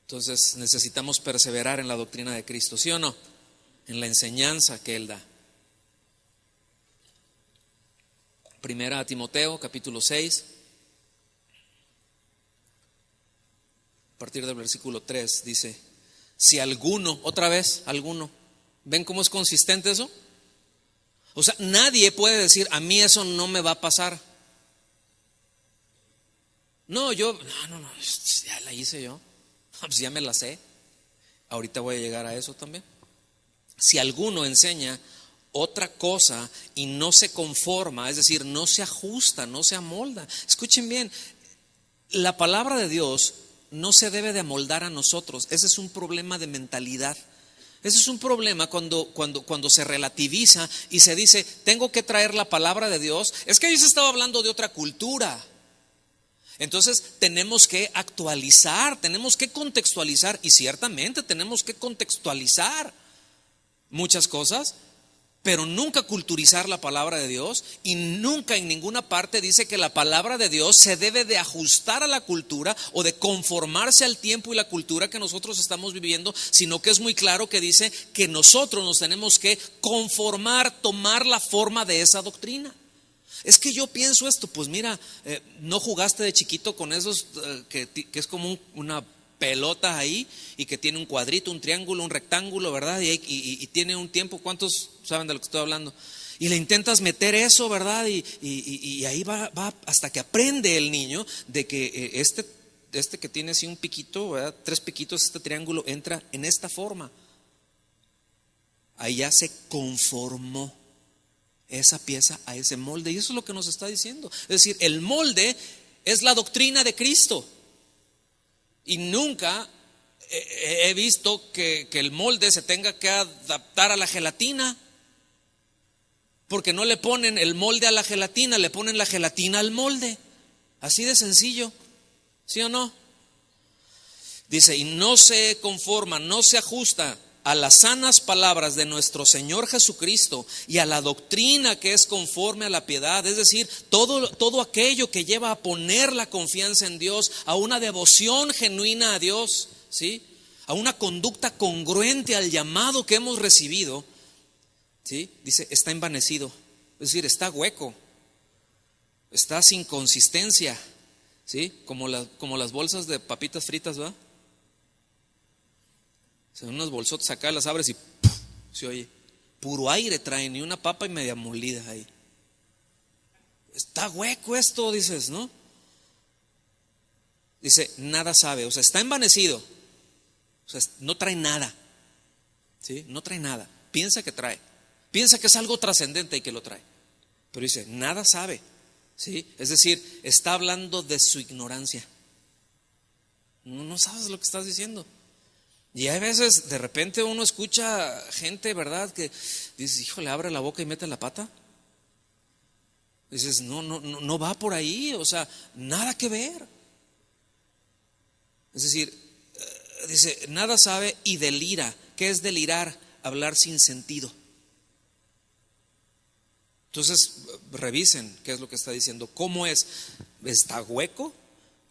Entonces necesitamos perseverar en la doctrina de Cristo, ¿sí o no? En la enseñanza que Él da. Primera a Timoteo capítulo 6. partir del versículo 3, dice: si alguno, otra vez, alguno, ¿ven cómo es consistente eso? O sea, nadie puede decir: a mí eso no me va a pasar. No, ya la hice yo, pues ya me la sé. Ahorita voy a llegar a eso también. Si alguno enseña otra cosa y no se conforma, es decir, no se ajusta, no se amolda. Escuchen bien, la palabra de Dios no se debe de amoldar a nosotros. Ese es un problema de mentalidad. Ese es un problema cuando se relativiza y se dice: tengo que traer la palabra de Dios. Es que ahí se estaba hablando de otra cultura. Entonces tenemos que actualizar, tenemos que contextualizar, y ciertamente tenemos que contextualizar muchas cosas, pero nunca culturizar la palabra de Dios, y nunca en ninguna parte dice que la palabra de Dios se debe de ajustar a la cultura o de conformarse al tiempo y la cultura que nosotros estamos viviendo, sino que es muy claro que dice que nosotros nos tenemos que conformar, tomar la forma de esa doctrina. Es que yo pienso esto, pues mira, no jugaste de chiquito con esos que es como una pelota ahí y que tiene un cuadrito, un triángulo, un rectángulo, ¿verdad? Y tiene un tiempo. ¿Cuántos saben de lo que estoy hablando? Y le intentas meter eso, ¿verdad? Y ahí va hasta que aprende el niño de que este que tiene así un piquito, ¿verdad? 3 piquitos, este triángulo entra en esta forma. Ahí ya se conformó esa pieza a ese molde, y eso es lo que nos está diciendo. Es decir, el molde es la doctrina de Cristo. Y nunca he visto que el molde se tenga que adaptar a la gelatina, porque no le ponen el molde a la gelatina, le ponen la gelatina al molde. Así de sencillo, ¿sí o no? Dice: y no se conforma, no se ajusta a las sanas palabras de nuestro Señor Jesucristo y a la doctrina que es conforme a la piedad. Es decir, todo aquello que lleva a poner la confianza en Dios, a una devoción genuina a Dios, ¿sí? A una conducta congruente al llamado que hemos recibido, ¿sí? Dice: está envanecido, es decir, está hueco, está sin consistencia, ¿sí? Como las bolsas de papitas fritas, ¿verdad? Son unos bolsotes acá, las abres y ¡puf! Se oye, puro aire traen, y una papa y media molida ahí. Está hueco esto, dices, ¿no? Dice: nada sabe, o sea, está envanecido, o sea, no trae nada, ¿sí? No trae nada, piensa que trae, piensa que es algo trascendente y que lo trae, pero dice: nada sabe, ¿sí? Es decir, está hablando de su ignorancia. No sabes lo que estás diciendo. Y hay veces, de repente uno escucha gente, ¿verdad?, que dices: híjole, abre la boca y mete la pata. Dices: no va por ahí, o sea, nada que ver. Es decir, dice: nada sabe y delira. ¿Qué es delirar? Hablar sin sentido. Entonces, revisen qué es lo que está diciendo. ¿Cómo es? Está hueco,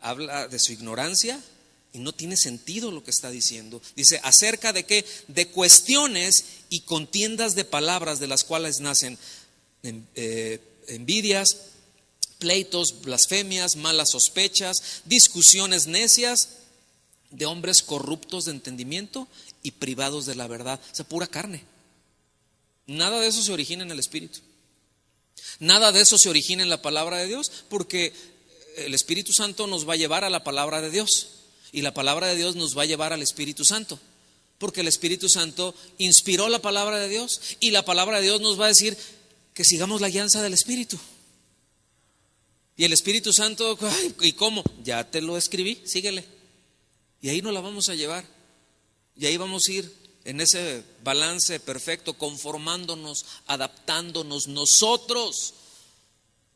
habla de su ignorancia y no tiene sentido lo que está diciendo. Dice: ¿acerca de qué? De cuestiones y contiendas de palabras, de las cuales nacen envidias, pleitos, blasfemias, malas sospechas, discusiones necias de hombres corruptos de entendimiento y privados de la verdad. O sea, pura carne. Nada de eso se origina en el Espíritu. Nada de eso se origina en la palabra de Dios, porque el Espíritu Santo nos va a llevar a la palabra de Dios, y la palabra de Dios nos va a llevar al Espíritu Santo, porque el Espíritu Santo inspiró la palabra de Dios, y la palabra de Dios nos va a decir que sigamos la guianza del Espíritu. Y el Espíritu Santo, ay, ¿y cómo? Ya te lo escribí, síguele. Y ahí nos la vamos a llevar, y ahí vamos a ir en ese balance perfecto, conformándonos, adaptándonos nosotros,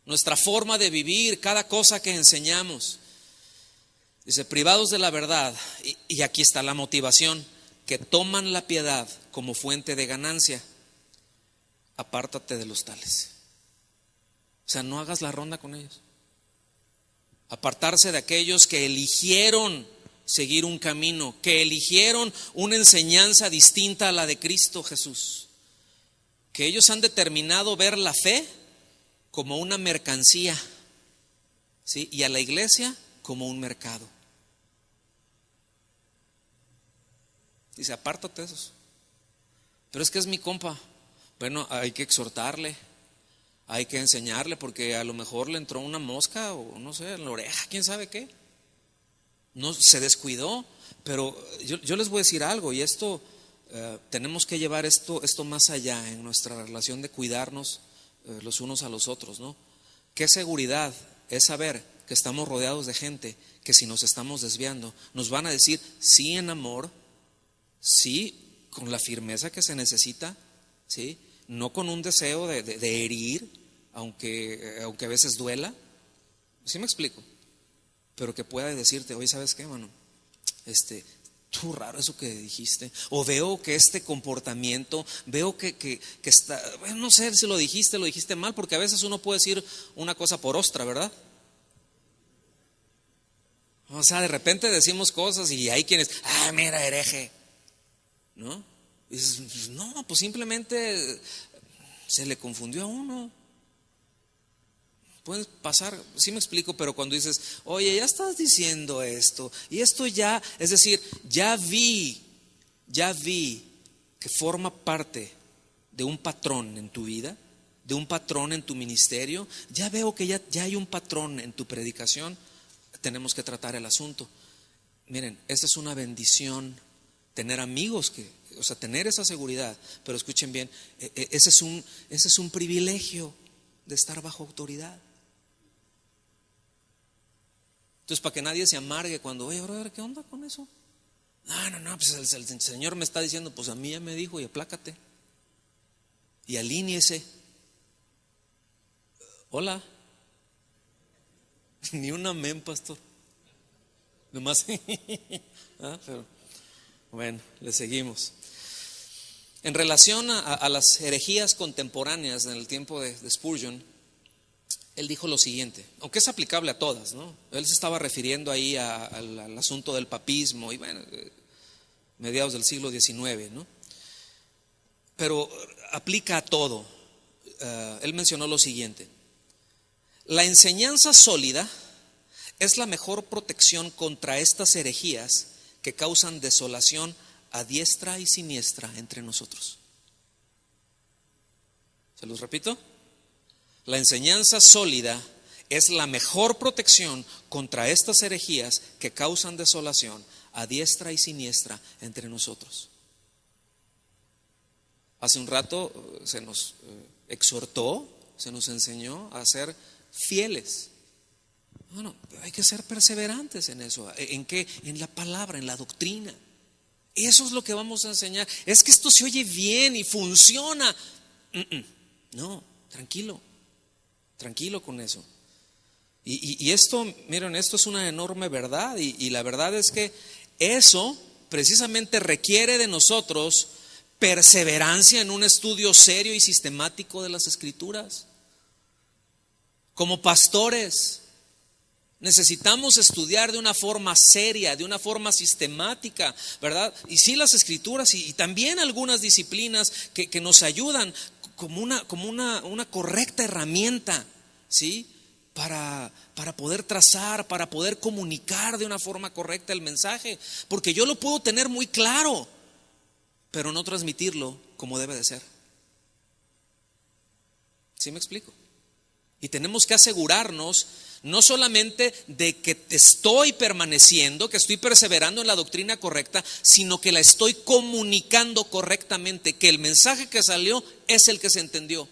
nuestra forma de vivir, cada cosa que enseñamos. Dice: privados de la verdad, y aquí está la motivación, que toman la piedad como fuente de ganancia. Apártate de los tales. O sea, no hagas la ronda con ellos. Apartarse de aquellos que eligieron seguir un camino, que eligieron una enseñanza distinta a la de Cristo Jesús, que ellos han determinado ver la fe como una mercancía, ¿sí? Y a la iglesia como un mercado. Dice, apártate de esos. Pero es que es mi compa. Bueno, hay que exhortarle, hay que enseñarle, porque a lo mejor le entró una mosca o no sé, en la oreja, quién sabe qué. No se descuidó. Pero yo les voy a decir algo, y esto tenemos que llevar esto más allá en nuestra relación de cuidarnos los unos a los otros, ¿no? Qué seguridad es saber que estamos rodeados de gente que si nos estamos desviando nos van a decir sí en amor, sí con la firmeza que se necesita, sí, no con un deseo de herir, aunque a veces duela. ¿Sí me explico? Pero que pueda decirte, oye, ¿sabes qué, mano? Tú raro eso que dijiste, o veo que este comportamiento, veo que está, bueno, no sé si lo dijiste mal, porque a veces uno puede decir una cosa por ostra, ¿verdad? O sea, de repente decimos cosas y hay quienes, mira, hereje, ¿no? Y dices, no, pues simplemente se le confundió a uno. Puede pasar, sí me explico, pero cuando dices, oye, ya estás diciendo esto, y esto ya, es decir, ya vi que forma parte de un patrón en tu vida, de un patrón en tu ministerio, ya veo que ya hay un patrón en tu predicación, tenemos que tratar el asunto. Miren, esta es una bendición, tener amigos o sea, tener esa seguridad, pero escuchen bien, ese es un privilegio de estar bajo autoridad. Entonces, para que nadie se amargue cuando, oye, brother, ¿qué onda con eso? No, pues el Señor me está diciendo, pues a mí ya me dijo, y aplácate y alíñese. Hola. Ni un amén, pastor. Nomás. Pero bueno, le seguimos. En relación a las herejías contemporáneas en el tiempo de Spurgeon, él dijo lo siguiente, aunque es aplicable a todas, ¿no? Él se estaba refiriendo ahí al asunto del papismo y bueno, mediados del siglo XIX, ¿no? Pero aplica a todo. Él mencionó lo siguiente: la enseñanza sólida es la mejor protección contra estas herejías que causan desolación a diestra y siniestra entre nosotros. ¿Se los repito? La enseñanza sólida es la mejor protección contra estas herejías que causan desolación a diestra y siniestra entre nosotros. Hace un rato se nos exhortó, se nos enseñó a ser fieles. Bueno, hay que ser perseverantes en eso. ¿En qué? En la palabra, en la doctrina. Eso es lo que vamos a enseñar. Es que esto se oye bien y funciona. No, tranquilo con eso. Y esto, miren, esto es una enorme verdad y la verdad es que eso precisamente requiere de nosotros perseverancia en un estudio serio y sistemático de las Escrituras. Como pastores necesitamos estudiar de una forma seria, de una forma sistemática, ¿verdad? Y sí, las Escrituras y también algunas disciplinas que nos ayudan como una correcta herramienta, ¿sí? Para poder trazar, para poder comunicar de una forma correcta el mensaje, porque yo lo puedo tener muy claro, pero no transmitirlo como debe de ser. ¿Sí me explico? Y tenemos que asegurarnos no solamente de que estoy permaneciendo, que estoy perseverando en la doctrina correcta, sino que la estoy comunicando correctamente, que el mensaje que salió es el que se entendió,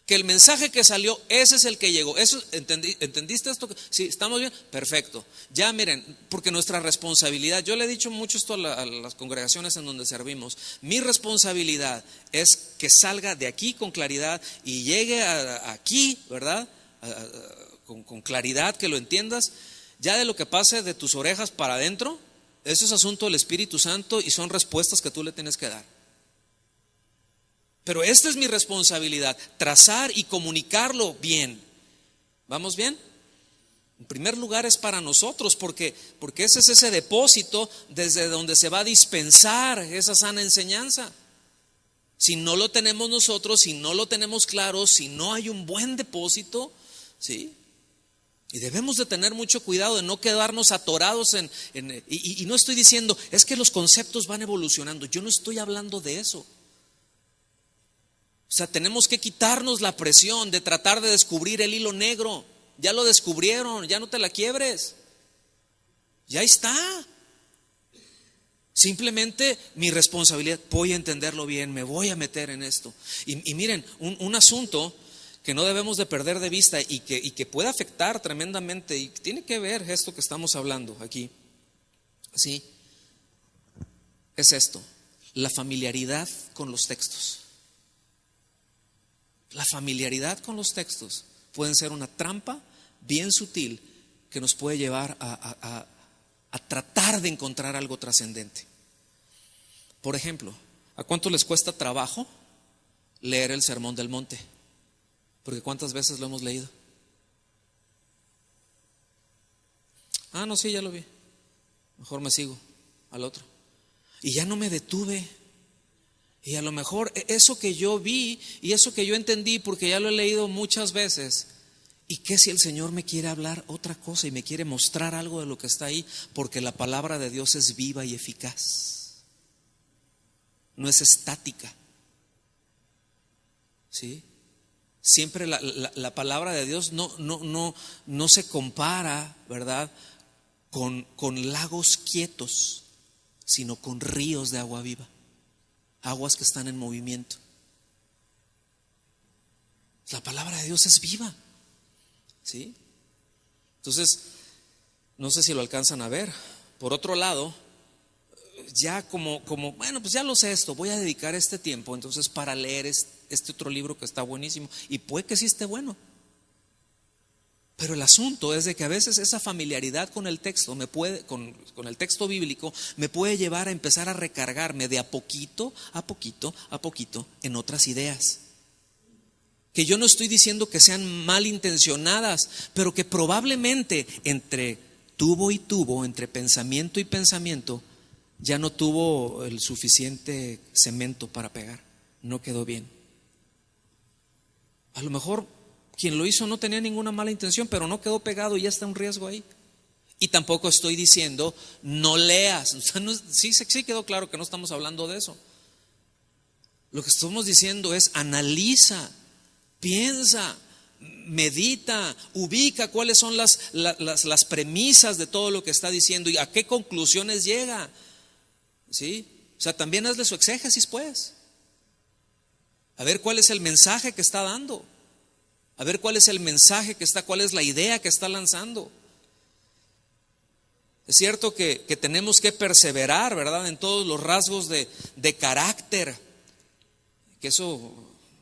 que el mensaje que salió ese es el que llegó. Eso, ¿entendiste esto? Sí, ¿estamos bien? Perfecto. Ya miren, porque nuestra responsabilidad, yo le he dicho mucho esto a las congregaciones en donde servimos, mi responsabilidad es que salga de aquí con claridad y llegue aquí, ¿verdad? Con claridad, que lo entiendas. Ya de lo que pase de tus orejas para adentro, eso es asunto del Espíritu Santo y son respuestas que tú le tienes que dar. Pero esta es mi responsabilidad, trazar y comunicarlo bien. ¿Vamos bien? En primer lugar es para nosotros, porque ese es ese depósito desde donde se va a dispensar esa sana enseñanza. Si no lo tenemos nosotros, si no lo tenemos claro, si no hay un buen depósito, ¿sí? Y debemos de tener mucho cuidado de no quedarnos atorados y no estoy diciendo, es que los conceptos van evolucionando. Yo no estoy hablando de eso. O sea, tenemos que quitarnos la presión de tratar de descubrir el hilo negro. Ya lo descubrieron, ya no te la quiebres. Ya está. Simplemente mi responsabilidad, voy a entenderlo bien, me voy a meter en esto. Y miren, un asunto que no debemos de perder de vista y que puede afectar tremendamente, y tiene que ver esto que estamos hablando aquí, ¿sí? Es esto, la familiaridad con los textos. La familiaridad con los textos pueden ser una trampa bien sutil que nos puede llevar a tratar de encontrar algo trascendente. Por ejemplo, ¿a cuánto les cuesta trabajo leer el Sermón del Monte? Porque ¿cuántas veces lo hemos leído? No, sí, ya lo vi. Mejor me sigo al otro. Y ya no me detuve. Y a lo mejor eso que yo vi y eso que yo entendí, porque ya lo he leído muchas veces. ¿Y qué si el Señor me quiere hablar otra cosa y me quiere mostrar algo de lo que está ahí? Porque la palabra de Dios es viva y eficaz. No es estática. ¿Sí? Siempre la palabra de Dios no se compara, ¿verdad?, con lagos quietos, sino con ríos de agua viva, aguas que están en movimiento. La palabra de Dios es viva, ¿sí? Entonces, no sé si lo alcanzan a ver. Por otro lado, ya como bueno, pues ya lo sé esto, voy a dedicar este tiempo entonces para leer este otro libro que está buenísimo, y puede que sí esté bueno. Pero el asunto es de que a veces esa familiaridad con el texto con el texto bíblico me puede llevar a empezar a recargarme de a poquito en otras ideas. Que yo no estoy diciendo que sean malintencionadas, pero que probablemente entre tubo y tubo, entre pensamiento y pensamiento, ya no tuvo el suficiente cemento para pegar, no quedó bien. A lo mejor quien lo hizo no tenía ninguna mala intención, pero no quedó pegado y ya está un riesgo ahí. Y tampoco estoy diciendo no leas. O sea, sí quedó claro que no estamos hablando de eso. Lo que estamos diciendo es analiza, piensa, medita, ubica cuáles son las premisas de todo lo que está diciendo y a qué conclusiones llega. ¿Sí? O sea, también hazle su exégesis, pues. A ver cuál es el mensaje que está dando. A ver cuál es el mensaje cuál es la idea que está lanzando. Es cierto que tenemos que perseverar, ¿verdad?, en todos los rasgos de carácter. Que eso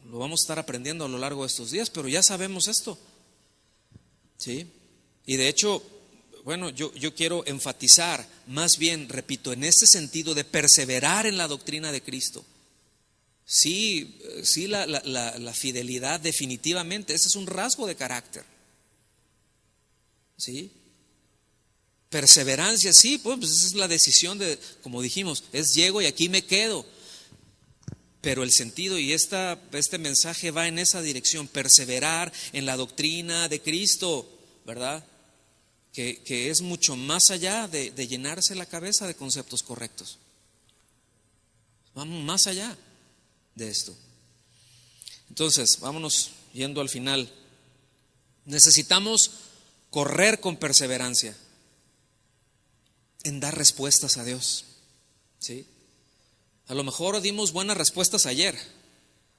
lo vamos a estar aprendiendo a lo largo de estos días, pero ya sabemos esto. ¿Sí? Y de hecho, bueno, yo quiero enfatizar, más bien, repito, en este sentido de perseverar en la doctrina de Cristo. Sí, la fidelidad definitivamente, ese es un rasgo de carácter. ¿Sí? Perseverancia, sí, pues esa es la decisión de, como dijimos, es llego y aquí me quedo. Pero el sentido y este mensaje va en esa dirección, perseverar en la doctrina de Cristo, ¿verdad? Que es mucho más allá de llenarse la cabeza de conceptos correctos. Vamos más allá de esto. Entonces, vámonos yendo al final. Necesitamos correr con perseverancia en dar respuestas a Dios. ¿Sí? A lo mejor dimos buenas respuestas ayer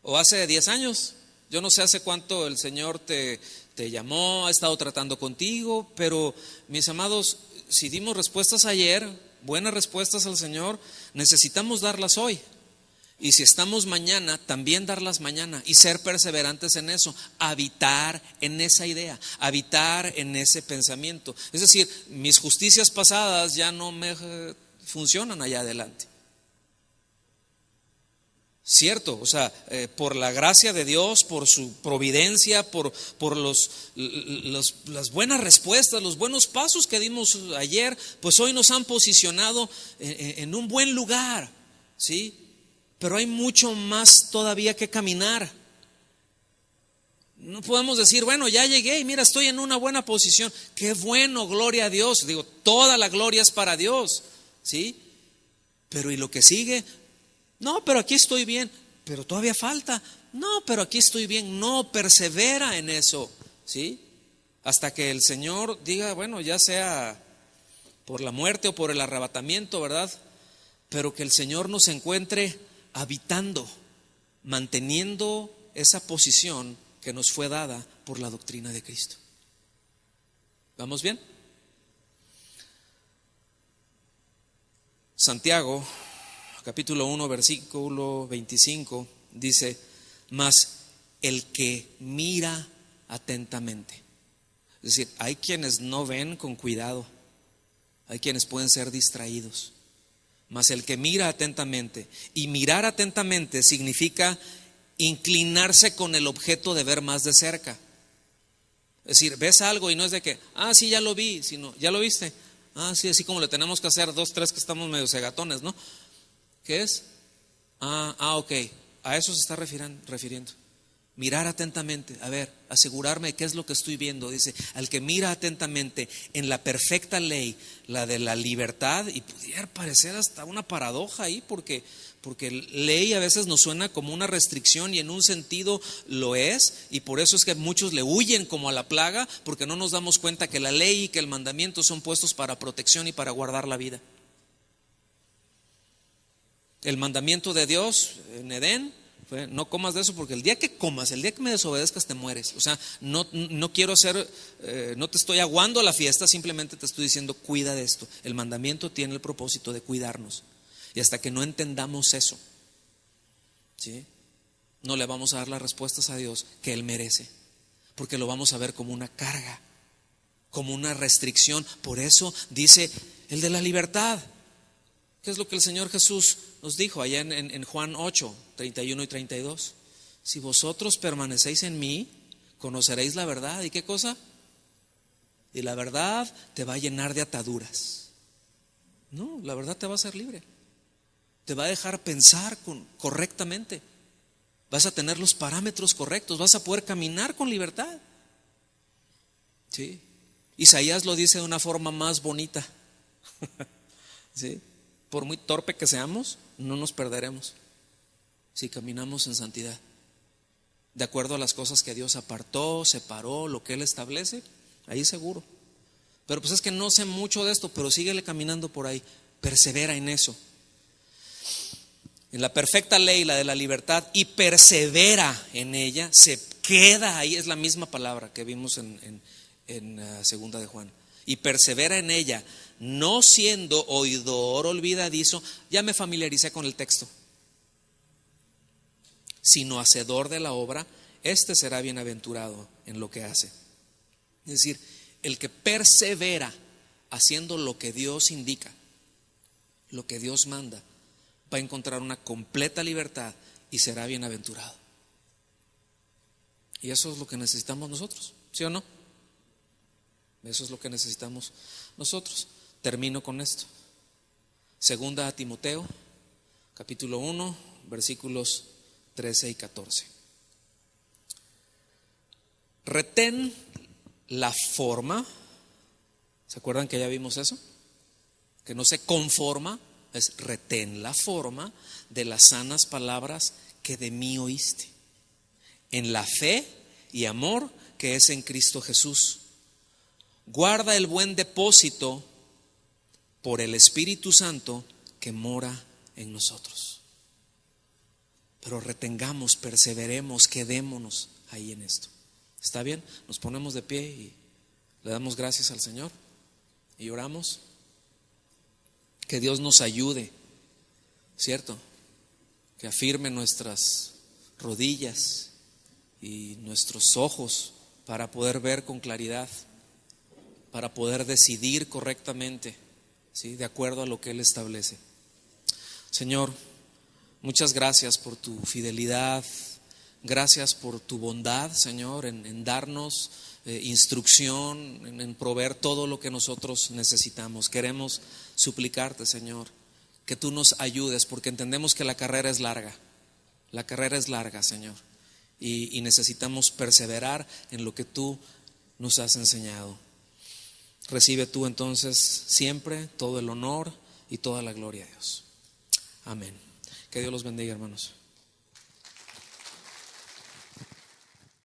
o hace 10 años. Yo no sé hace cuánto el Señor te llamó, ha estado tratando contigo, pero mis amados, si dimos respuestas ayer, buenas respuestas al Señor, necesitamos darlas hoy. Y si estamos mañana, también darlas mañana y ser perseverantes en eso, habitar en esa idea, habitar en ese pensamiento. Es decir, mis justicias pasadas ya no me funcionan allá adelante. Cierto, o sea, por la gracia de Dios, por su providencia, por las buenas respuestas, los buenos pasos que dimos ayer, pues hoy nos han posicionado en un buen lugar, ¿sí? Pero hay mucho más todavía que caminar. No podemos decir, bueno, ya llegué y mira, estoy en una buena posición. Qué bueno, gloria a Dios. Digo, toda la gloria es para Dios, ¿sí? Pero ¿y lo que sigue? No, pero aquí estoy bien. Pero todavía falta. No, pero aquí estoy bien. No, persevera en eso, ¿sí? Hasta que el Señor diga, bueno, ya sea por la muerte o por el arrebatamiento, ¿verdad? Pero que el Señor nos encuentre habitando, manteniendo esa posición que nos fue dada por la doctrina de Cristo. ¿Vamos bien? Santiago, capítulo 1, versículo 25, dice, mas el que mira atentamente. Es decir, hay quienes no ven con cuidado, hay quienes pueden ser distraídos, mas el que mira atentamente, y mirar atentamente significa inclinarse con el objeto de ver más de cerca. Es decir, ves algo y no es de que, sí, ya lo vi, sino, ¿ya lo viste? Sí, así como le tenemos que hacer 2, 3 que estamos medio cegatones, ¿no? ¿Qué es? Ok, a eso se está refiriendo. Mirar atentamente, a ver, asegurarme de qué es lo que estoy viendo. Dice, al que mira atentamente en la perfecta ley, la de la libertad, y pudiera parecer hasta una paradoja ahí, porque ley a veces nos suena como una restricción y en un sentido lo es, y por eso es que muchos le huyen como a la plaga, porque no nos damos cuenta que la ley y que el mandamiento son puestos para protección y para guardar la vida. El mandamiento de Dios en Edén fue, no comas de eso, porque el día que comas, el día que me desobedezcas te mueres. O sea, no quiero hacer, no te estoy aguando a la fiesta, simplemente te estoy diciendo, cuida de esto. El mandamiento tiene el propósito de cuidarnos. Y hasta que no entendamos eso, ¿sí?, no le vamos a dar las respuestas a Dios que Él merece, porque lo vamos a ver como una carga, como una restricción. Por eso dice el de la libertad. ¿Qué es lo que el Señor Jesús nos dijo allá en Juan 8, 31 y 32? Si vosotros permanecéis en mí, conoceréis la verdad. ¿Y qué cosa? Y la verdad te va a llenar de ataduras. No, la verdad te va a hacer libre. Te va a dejar pensar correctamente. Vas a tener los parámetros correctos. Vas a poder caminar con libertad. ¿Sí? Isaías lo dice de una forma más bonita. ¿Sí? Por muy torpe que seamos, no nos perderemos si caminamos en santidad, de acuerdo a las cosas que Dios apartó, separó, lo que Él establece, ahí seguro. Pero pues es que no sé mucho de esto, pero síguele caminando por ahí, persevera en eso, en la perfecta ley, la de la libertad, y persevera en ella, se queda ahí. Es la misma palabra que vimos en segunda de Juan. Y persevera en ella, no siendo oidor olvidadizo. Ya me familiaricé con el texto. Sino hacedor de la obra, este será bienaventurado en lo que hace. Es decir, el que persevera haciendo lo que Dios indica, lo que Dios manda, va a encontrar una completa libertad y será bienaventurado. Y eso es lo que necesitamos nosotros, ¿sí o no? Eso es lo que necesitamos nosotros. Termino con esto. Segunda a Timoteo, capítulo 1, versículos 13 y 14. Retén la forma. ¿Se acuerdan que ya vimos eso? Que no se conforma, es retén la forma de las sanas palabras que de mí oíste, en la fe y amor que es en Cristo Jesús. Guarda el buen depósito por el Espíritu Santo que mora en nosotros. Pero retengamos, perseveremos, quedémonos ahí en esto. ¿Está bien? Nos ponemos de pie y le damos gracias al Señor y oramos. Que Dios nos ayude, ¿cierto? Que afirme nuestras rodillas y nuestros ojos para poder ver con claridad, para poder decidir correctamente, ¿sí?, de acuerdo a lo que Él establece. Señor, muchas gracias por tu fidelidad, gracias por tu bondad, Señor, en darnos instrucción, en proveer todo lo que nosotros necesitamos. Queremos suplicarte, Señor, que tú nos ayudes, porque entendemos que la carrera es larga, Señor, y necesitamos perseverar en lo que tú nos has enseñado. Recibe tú entonces siempre todo el honor y toda la gloria a Dios. Amén. Que Dios los bendiga, hermanos.